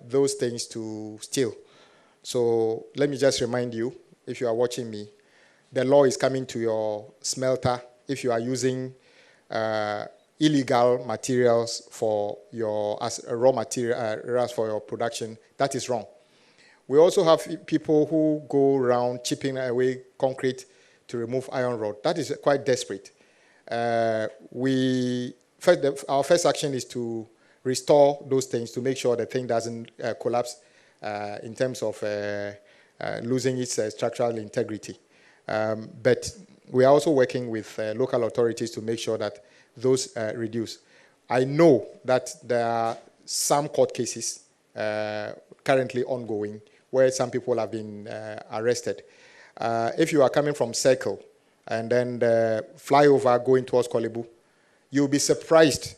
those things to steel. So let me just remind you, if you are watching me, the law is coming to your smelter if you are using illegal materials for your as raw materials for your production. That is wrong. We also have people who go around chipping away concrete to remove iron rod. That is quite desperate. Our first action is to restore those things to make sure the thing doesn't collapse in terms of losing its structural integrity. But we are also working with local authorities to make sure that those reduce. I know that there are some court cases currently ongoing where some people have been arrested. If you are coming from Circle and then the flyover going towards Kolebu, you'll be surprised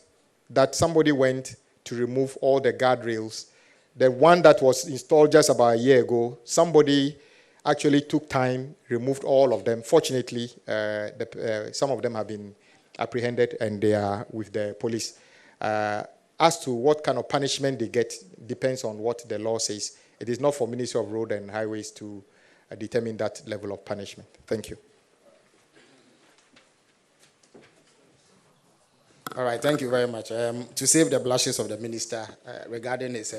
that somebody went to remove all the guardrails. The one that was installed just about a year ago, somebody actually took time, removed all of them. Fortunately, some of them have been apprehended and they are with the police. As to what kind of punishment they get depends on what the law says. It is not for Ministry of Road and Highways to determine that level of punishment. Thank you. All right, thank you very much. To save the blushes of the minister regarding his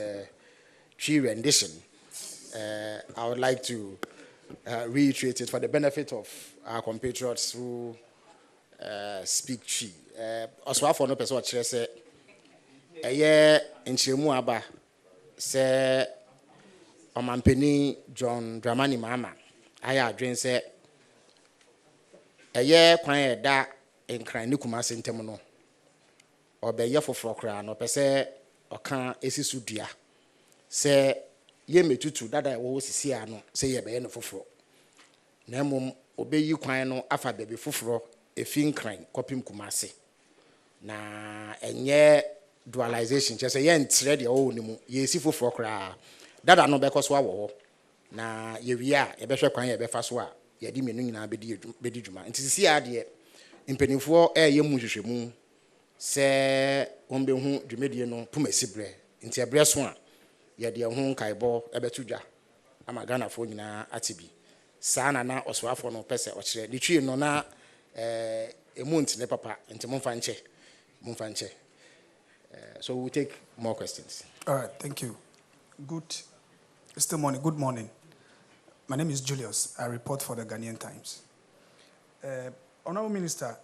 tree rendition, I would like to reiterate it for the benefit of our compatriots who speak tree. Oswafo no person chere say eye nchiremu aba say Omampeni John Dramani Mahama aya adwen say eye kwan eda enkran ni Kumasi ntem no obeye foforo kra no pese oka esisu dua se ye metutu dada wo sisi ano se ye beye no foforo na mom obeyi kwan no afa bebe foforo efi nkran kopim Kumasi na enye dualization che se ye ntre de wo ni mu ye si foforo kra dada no bekoso awo na ye wi a ye behwe kwan ye befa so a ye di menu nyina bedi djuma nti sisi ade mpenifo ye mu hwehwemu se ombe hu dwumedie no pumasibre nti ebre so a ye de hu kaibo ebetudwa ama Ghana fo nyina atibi sana na oswafo no pese o kire de twi no na emunti ne papa nti momfa nche so we'll take more questions. All right, thank you. Good morning. My name is Julius. I report for the Ghanaian Times. Honorable Minister,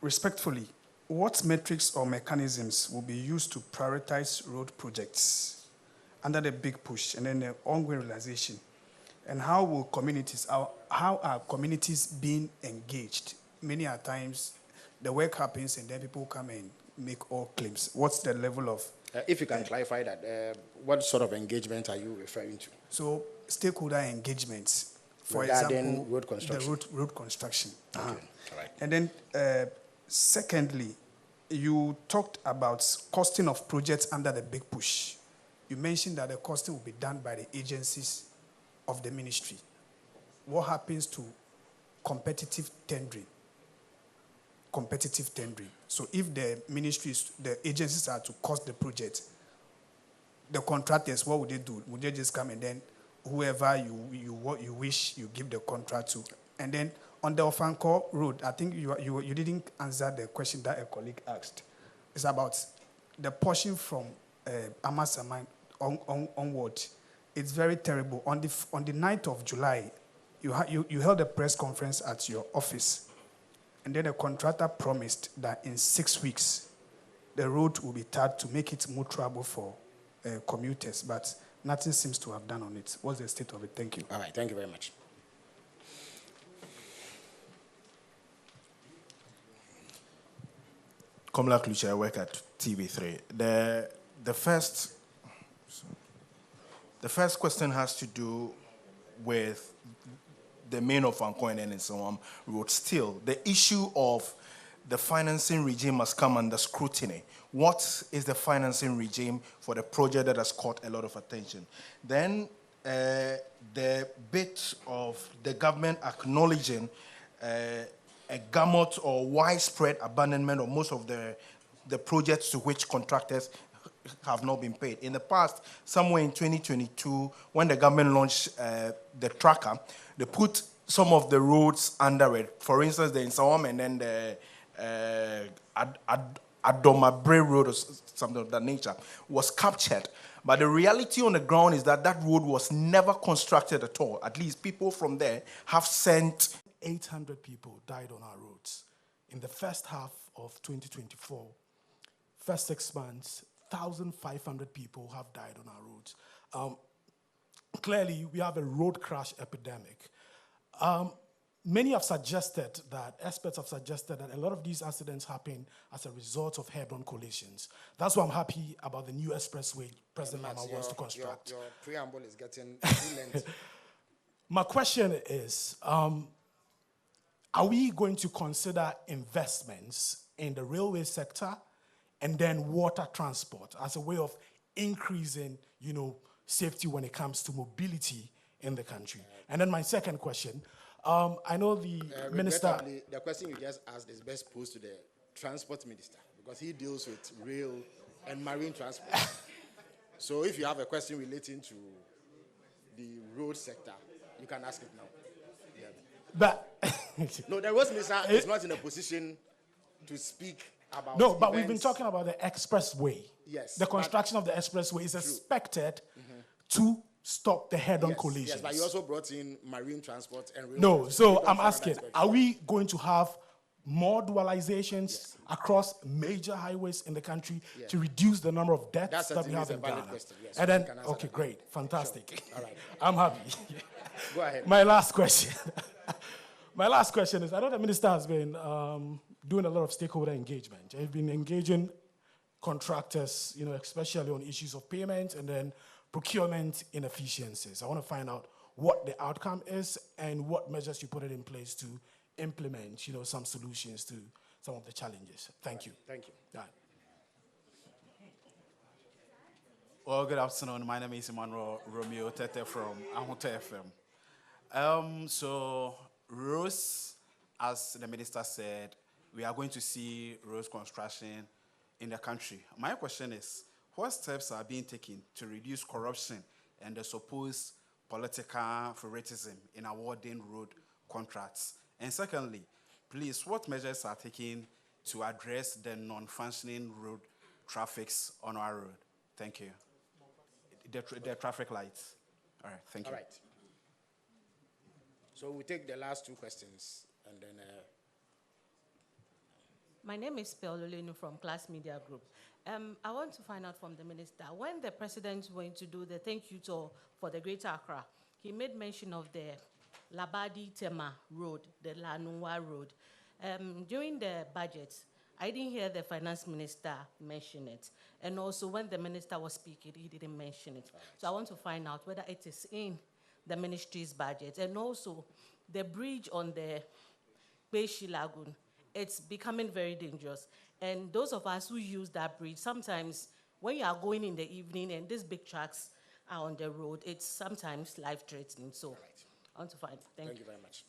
respectfully, what metrics or mechanisms will be used to prioritize road projects under the big push and then the ongoing realization? And how are communities being engaged? Many a times the work happens and then people come and make all claims. What's the level of... if you can clarify that, what sort of engagement are you referring to? So, stakeholder engagements, for regarding example, road construction. The road construction. Okay. All right. And then, secondly, you talked about costing of projects under the big push. You mentioned that the costing will be done by the agencies of the ministry. What happens to competitive tendering? So if the ministries, the agencies are to cost the project, the contractors, what would they do? Would they just come and then whoever you wish, you give the contract to? And then on the Ofanko Road, I think you didn't answer the question that a colleague asked. It's about the portion from Amasaman onward. It's very terrible. On the 9th of July, you held a press conference at your office. And then the contractor promised that in 6 weeks, the road will be tarred to make it more trouble for commuters. But nothing seems to have done on it. What's the state of it? Thank you. All right. Thank you very much. Komla Kluche, I work at TV3. The first question has to do with the main of Ankoin and so on road. Still, the issue of the financing regime must come under scrutiny. What is the financing regime for the project that has caught a lot of attention? Then the bit of the government acknowledging a gamut or widespread abandonment of most of the projects to which contractors have not been paid. In the past, somewhere in 2022, when the government launched the tracker, they put some of the roads under it. For instance, the Insawam and then the Adom Road or something of that nature was captured. But the reality on the ground is that that road was never constructed at all. At least people from there have sent 800 people died on our roads. In the first half of 2024, first 6 months, 1,500 people have died on our roads. Clearly, we have a road crash epidemic. many have suggested that, experts have suggested that a lot of these accidents happen as a result of head-on collisions. That's why I'm happy about the new expressway President Lama wants to construct. Your preamble is getting too lengthy. My question is, are we going to consider investments in the railway sector and then water transport as a way of increasing, safety when it comes to mobility in the country? And then my second question, I know the minister... The question you just asked is best posed to the transport minister because he deals with rail and marine transport. So if you have a question relating to the road sector, you can ask it now. Yeah. But no, the road minister is not in a position to speak about. No, but we've been talking about the expressway. Yes. The construction of the expressway is expected to stop the head-on collisions. Yes, but you also brought in marine transport and rail. No, so I'm asking, are we going to have more dualizations across major highways in the country to reduce the number of deaths that we have in Ghana? Yes, and then, okay, great, fantastic. Sure. All right. I'm happy. Go ahead. My last question. My last question is, I know the minister has been doing a lot of stakeholder engagement. He's been engaging contractors, especially on issues of payment and then procurement inefficiencies. I want to find out what the outcome is and what measures you put it in place to implement, some solutions to some of the challenges. Thank you. Thank you. Right. Well, good afternoon. My name is Emmanuel Romeo Tete from Ahota FM. So, roads, as the minister said, we are going to see roads construction in the country. My question is, what steps are being taken to reduce corruption and the supposed political favoritism in awarding road contracts? And secondly, please, what measures are taken to address the non-functioning road traffics on our road? Thank you. The traffic lights. All right, thank you. All right. So we'll take the last two questions and then... My name is Peololenu from Class Media Group. I want to find out from the minister, when the president went to do the thank you tour for the Greater Accra, he made mention of the Labadi-Tema Road, the Lanunwa Road. During the budget, I didn't hear the finance minister mention it. And also when the minister was speaking, he didn't mention it. So I want to find out whether it is in the ministry's budget. And also the bridge on the Beishi Lagoon, it's becoming very dangerous. And those of us who use that bridge, sometimes when you are going in the evening and these big trucks are on the road, it's sometimes life-threatening. So I want to find. Thank you very much.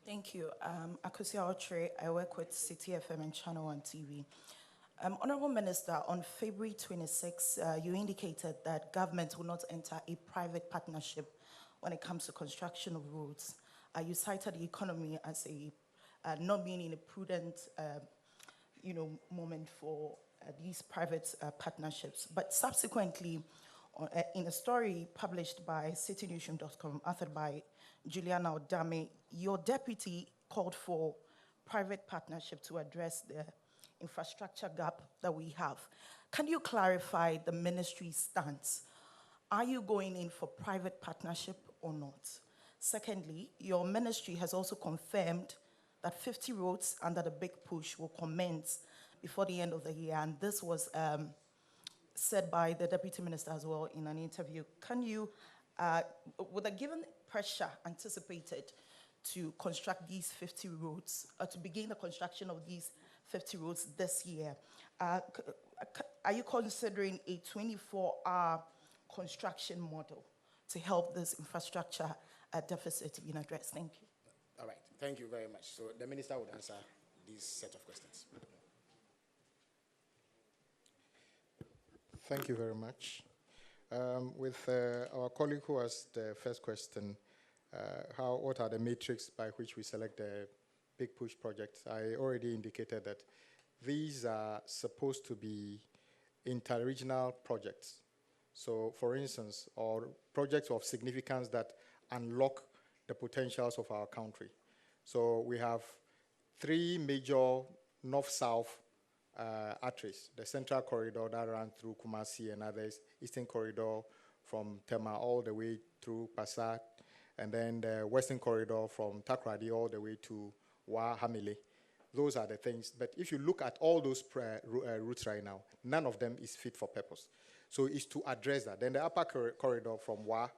Thank you. Akosia Otre, I work with City FM and Channel 1 TV. Honorable Minister, on February 26, you indicated that government will not enter a private partnership when it comes to construction of roads. You cited the economy as not being in a prudent, moment for these private partnerships. But subsequently, in a story published by citynewsroom.com, authored by Juliana Odame, your deputy called for private partnership to address the infrastructure gap that we have. Can you clarify the ministry's stance? Are you going in for private partnership or not? Secondly, your ministry has also confirmed that 50 roads under the big push will commence before the end of the year, and this was said by the deputy minister as well in an interview. Can you, with a given pressure anticipated to construct these 50 roads, to begin the construction of these 50 roads this year, are you considering a 24-hour construction model to help this infrastructure deficit being addressed? Thank you. All right, thank you very much. So the minister would answer this set of questions. Thank you very much. With our colleague who asked the first question, what are the metrics by which we select the big push projects? I already indicated that these are supposed to be inter-regional projects. So, for instance, or projects of significance that unlock the potentials of our country. So we have 3 major north-south arteries: the Central Corridor that runs through Kumasi and others, Eastern Corridor from Tema all the way through Passat, and then the Western Corridor from Takoradi all the way to Wa Hamile. Those are the things. But if you look at all those routes right now, none of them is fit for purpose. So it's to address that. Then the upper corridor from Wa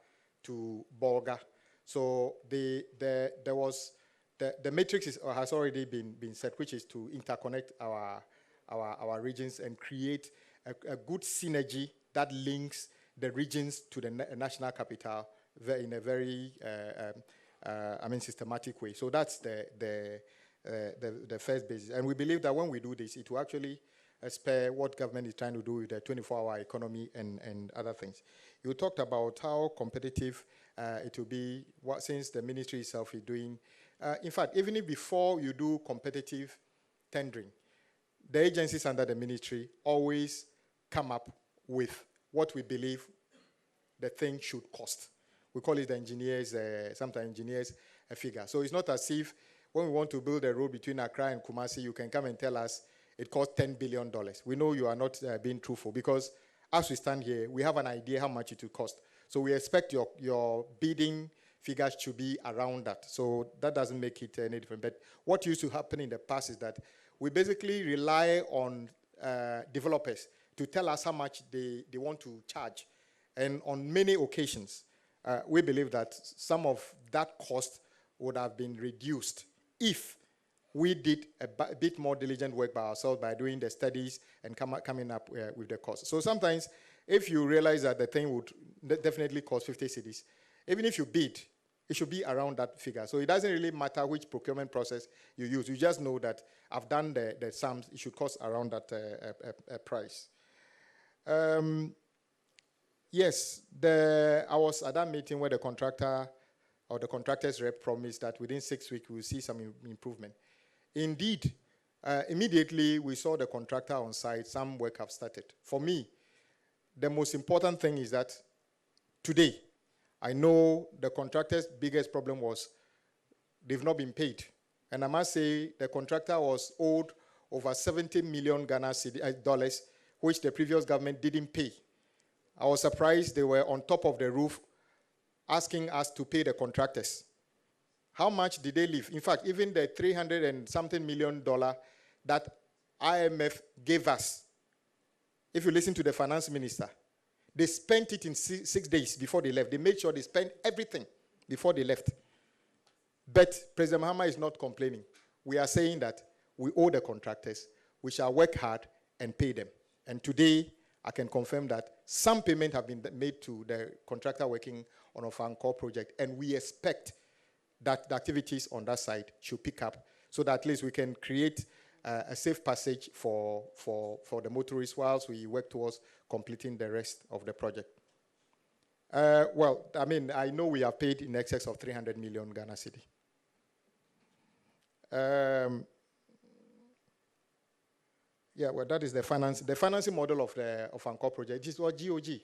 to Bolga. So there was the matrix has already been set, which is to interconnect our regions and create a good synergy that links the regions to the national capital in a very systematic way. So that's the first basis. And we believe that when we do this, it will actually spare what government is trying to do with the 24-hour economy and other things. You talked about how competitive it will be since the ministry itself is doing. In fact, even if before you do competitive tendering, the agencies under the ministry always come up with what we believe the thing should cost. We call it the engineers, sometimes engineers a figure. So it's not as if when we want to build a road between Accra and Kumasi, you can come and tell us it costs $10 billion. We know you are not being truthful because as we stand here, we have an idea how much it will cost. So we expect your bidding figures to be around that. So that doesn't make it any different. But what used to happen in the past is that we basically rely on developers to tell us how much they want to charge. And on many occasions, we believe that some of that cost would have been reduced if we did a bit more diligent work by ourselves by doing the studies and coming up with the cost. So sometimes, if you realize that the thing would definitely cost 50 cedis, even if you bid, it should be around that figure. So it doesn't really matter which procurement process you use. You just know that I've done the sums. It should cost around that price. Yes, I was at that meeting where the contractor or the contractor's rep promised that within 6 weeks we'll see some improvement. Indeed, immediately we saw the contractor on site, some work have started. For me, the most important thing is that today, I know the contractor's biggest problem was they've not been paid. And I must say the contractor was owed over 70 million Ghana dollars, which the previous government didn't pay. I was surprised they were on top of the roof asking us to pay the contractors. How much did they leave? In fact, even the $300 and something million that IMF gave us, if you listen to the finance minister, they spent it in 6 days before they left. They made sure they spent everything before they left. But President Mahama is not complaining. We are saying that we owe the contractors. We shall work hard and pay them. And today, I can confirm that some payment have been made to the contractor working on a Fancor project, and we expect that the activities on that side should pick up so that at least we can create a safe passage for the motorists whilst we work towards completing the rest of the project. I know we have paid in excess of 300 million Ghana cedi. That is the financing model of Fancor project. It was GOG.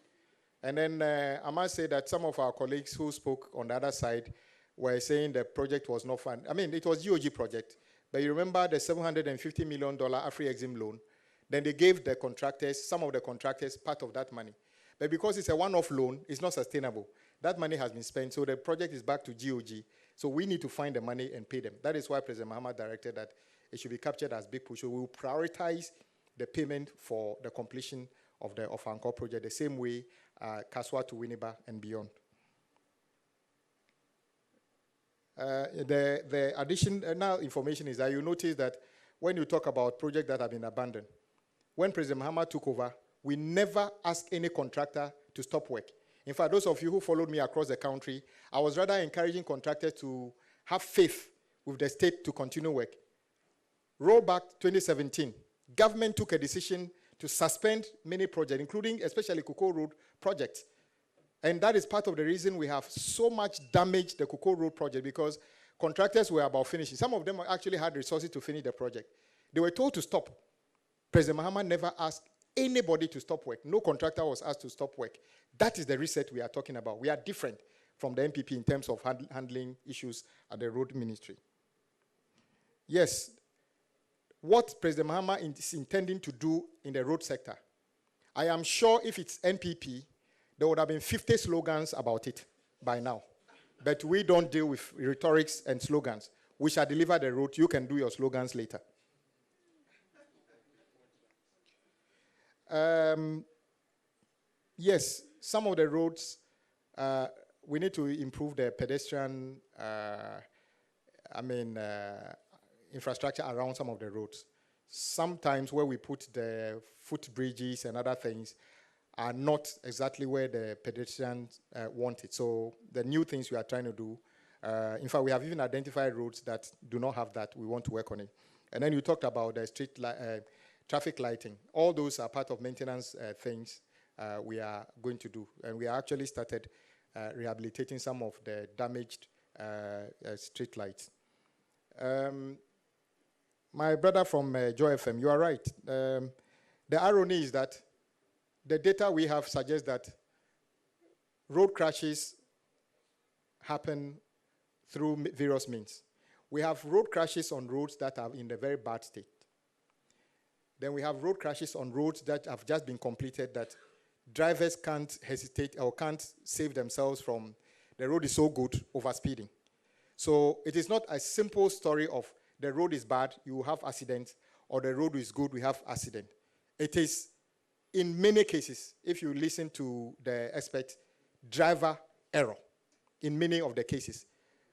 And then I must say that some of our colleagues who spoke on the other side were saying the project was not fun. It was GOG project. But you remember the $750 million Afri-Exim loan? Then they gave the contractors, some of the contractors, part of that money. But because it's a one-off loan, it's not sustainable. That money has been spent, so the project is back to GOG. So we need to find the money and pay them. That is why President Mahama directed that it should be captured as big push. So we will prioritize the payment for the completion of the Fancor project the same way Kaswa to Winneba and beyond. The additional information is that you notice that when you talk about projects that have been abandoned, when President Mahama took over, we never asked any contractor to stop work. In fact, those of you who followed me across the country, I was rather encouraging contractors to have faith with the state to continue work. Roll back 2017, government took a decision to suspend many projects, including especially Kuko Road project. And that is part of the reason we have so much damage the Kuko Road project, because contractors were about finishing. Some of them actually had resources to finish the project. They were told to stop. President Mahama never asked anybody to stop work. No contractor was asked to stop work. That is the reset we are talking about. We are different from the NPP in terms of handling issues at the road ministry. Yes, what President Mahama is intending to do in the road sector, I am sure if it's NPP, there would have been 50 slogans about it by now. But we don't deal with rhetorics and slogans. We shall deliver the road. You can do your slogans later. Yes, some of the roads, we need to improve the pedestrian, infrastructure around some of the roads. Sometimes where we put the footbridges and other things are not exactly where the pedestrians want it. So the new things we are trying to do, in fact, we have even identified roads that do not have that. We want to work on it. And then you talked about the traffic lighting. All those are part of maintenance things we are going to do. And we actually started rehabilitating some of the damaged street lights. My brother from Joy FM, you are right. The irony is that the data we have suggests that road crashes happen through various means. We have road crashes on roads that are in a very bad state. Then we have road crashes on roads that have just been completed that drivers can't hesitate or can't save themselves from the road is so good overspeeding. So it is not a simple story of the road is bad, you have accident, or the road is good, we have accident. It is, in many cases, if you listen to the expert, driver error in many of the cases.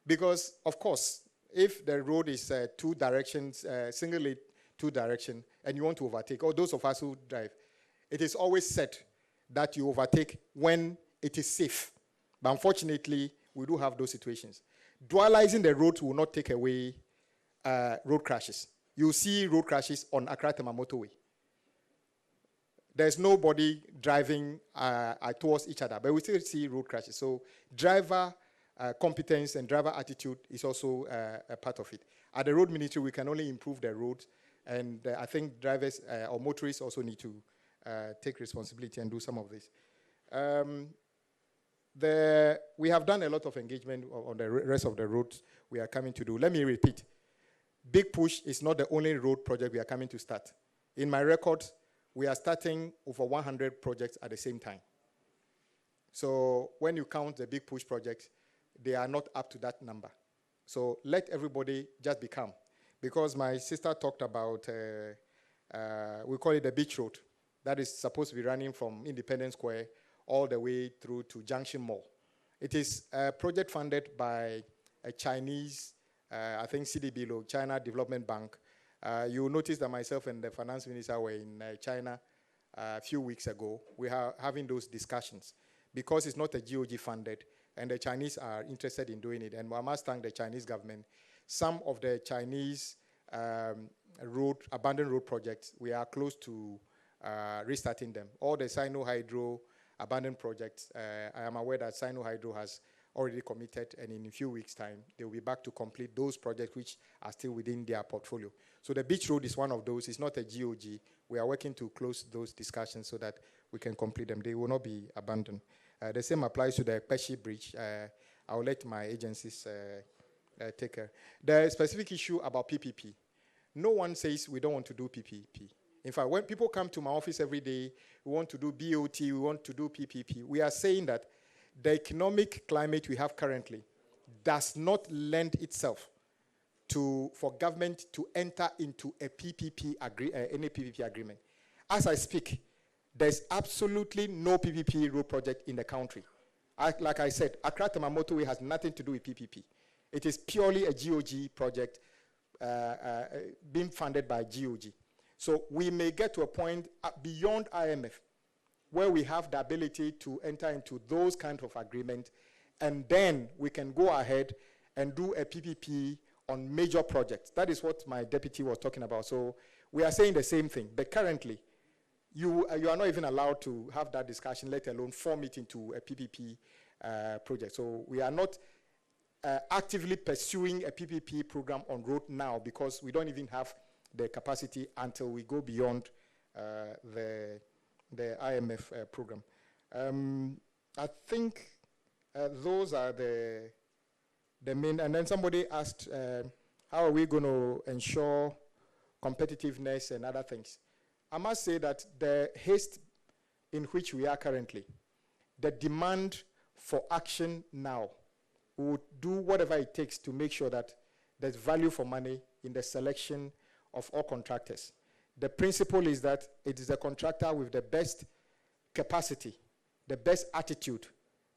Because, of course, if the road is two directions, single lane, two direction, and you want to overtake, or those of us who drive, it is always said that you overtake when it is safe. But unfortunately, we do have those situations. Dualizing the roads will not take away road crashes. You see road crashes on Accra Tema motorway. There's nobody driving towards each other, but we still see road crashes. So driver competence and driver attitude is also a part of it. At the road ministry, we can only improve the roads, and I think drivers or motorists also need to take responsibility and do some of this. We have done a lot of engagement on the rest of the roads we are coming to do. Let me repeat. Big Push is not the only road project we are coming to start. In my records, we are starting over 100 projects at the same time. So when you count the Big Push projects, they are not up to that number. So let everybody just be calm. Because my sister talked about, we call it the beach road. That is supposed to be running from Independence Square all the way through to Junction Mall. It is a project funded by a Chinese, I think CDB, China Development Bank. You will notice that myself and the finance minister were in China a few weeks ago. We are having those discussions because it's not a GOG funded, and the Chinese are interested in doing it. And I must thank the Chinese government. Some of the Chinese abandoned road projects, we are close to restarting them. All the Sino Hydro abandoned projects, I am aware that Sino Hydro has already committed, and in a few weeks' time, they will be back to complete those projects which are still within their portfolio. So the beach road is one of those. It's not a GOG. We are working to close those discussions so that we can complete them. They will not be abandoned. The same applies to the Peshi Bridge. I will let my agencies take care. The specific issue about PPP, no one says we don't want to do PPP. In fact, when people come to my office every day, we want to do BOT, we want to do PPP, we are saying that the economic climate we have currently does not lend itself for government to enter into a any PPP agreement. As I speak, there's absolutely no PPP road project in the country. Like I said, Accra Tema motorway has nothing to do with PPP. It is purely a GOG project being funded by GOG. So we may get to a point beyond IMF where we have the ability to enter into those kinds of agreements, and then we can go ahead and do a PPP on major projects. That is what my deputy was talking about. So we are saying the same thing, but currently, you are not even allowed to have that discussion, let alone form it into a PPP project. So we are not actively pursuing a PPP program on road now because we don't even have the capacity until we go beyond the IMF program. I think those are the main. And then somebody asked, how are we going to ensure competitiveness and other things? I must say that the haste in which we are currently, the demand for action now we will do whatever it takes to make sure that there's value for money in the selection of all contractors. The principle is that it is the contractor with the best capacity, the best attitude,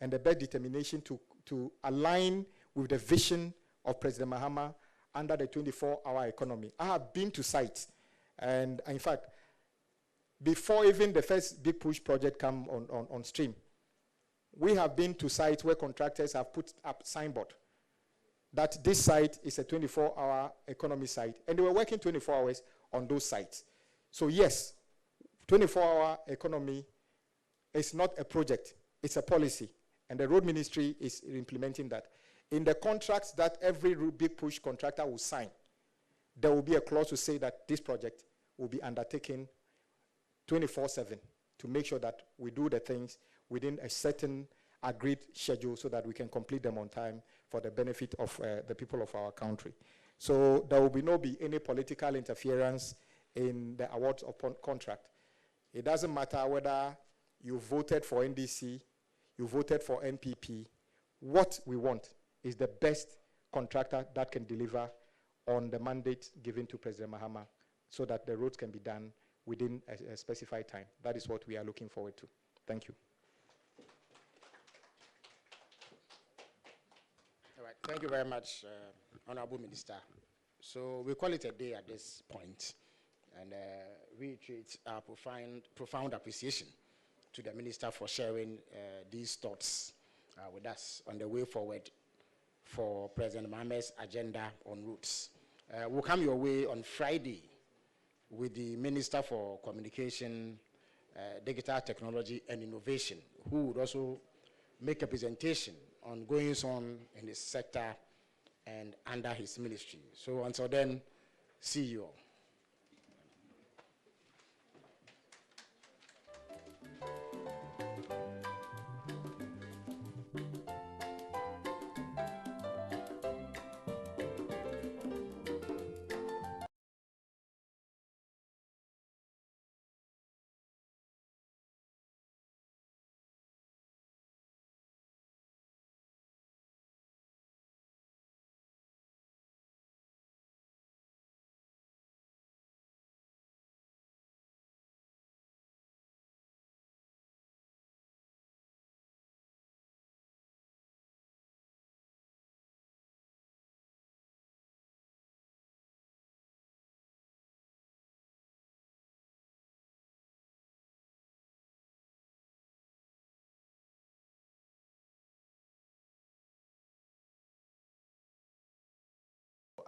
and the best determination to align with the vision of President Mahama under the 24-hour economy. I have been to sites, and in fact, before even the first Big Push project come on stream, we have been to sites where contractors have put up signboard that this site is a 24-hour economy site, and they were working 24 hours on those sites. So yes, 24-hour economy is not a project, it's a policy, and the road ministry is implementing that. In the contracts that every Big Push contractor will sign, there will be a clause to say that this project will be undertaken 24/7 to make sure that we do the things within a certain agreed schedule so that we can complete them on time for the benefit of the people of our country. So there will be any political interference in the awards of contract. It doesn't matter whether you voted for NDC, you voted for NPP. What we want is the best contractor that can deliver on the mandate given to President Mahama so that the roads can be done within a specified time. That is what we are looking forward to. Thank you. All right, thank you very much, Honorable Minister. So we call it a day at this point, and reiterate our profound appreciation to the Minister for sharing these thoughts with us on the way forward for President Mahama's agenda on routes. We'll come your way on Friday with the Minister for Communication, Digital Technology and Innovation, who would also make a presentation on goings on in his sector and under his ministry. So until then, see you all.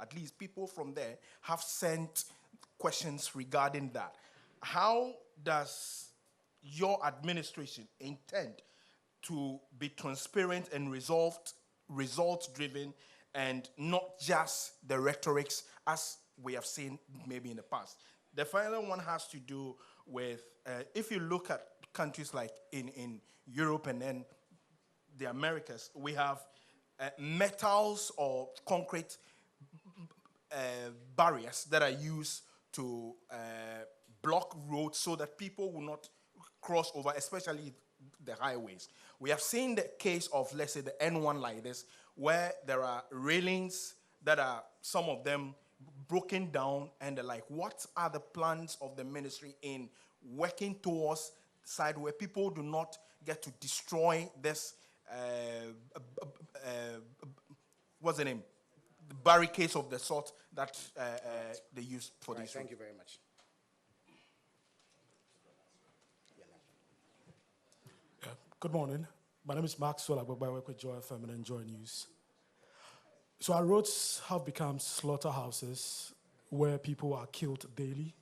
At least people from there have sent questions regarding that. How does your administration intend to be transparent and results-driven and not just the rhetorics as we have seen maybe in the past? The final one has to do with, if you look at countries like in Europe and then the Americas, we have metals or concrete barriers that are used to block roads so that people will not cross over, especially the highways. We have seen the case of, let's say, the N1 like this, where there are railings that are, some of them, broken down, and they're like, what are the plans of the ministry in working towards the side where people do not get to destroy this, what's the name? The barricades of the sort that they use for this. Thank you very much. Good morning. My name is Mark Solagbo. I work with Joy FM and Enjoy News. So our roads have become slaughterhouses where people are killed daily.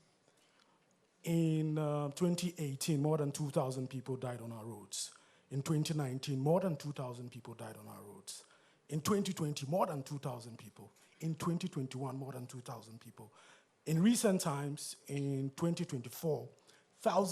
In 2018, more than 2,000 people died on our roads. In 2019, more than 2,000 people died on our roads. In 2020, more than 2,000 people. In 2021, more than 2,000 people. In recent times, in 2024, thousands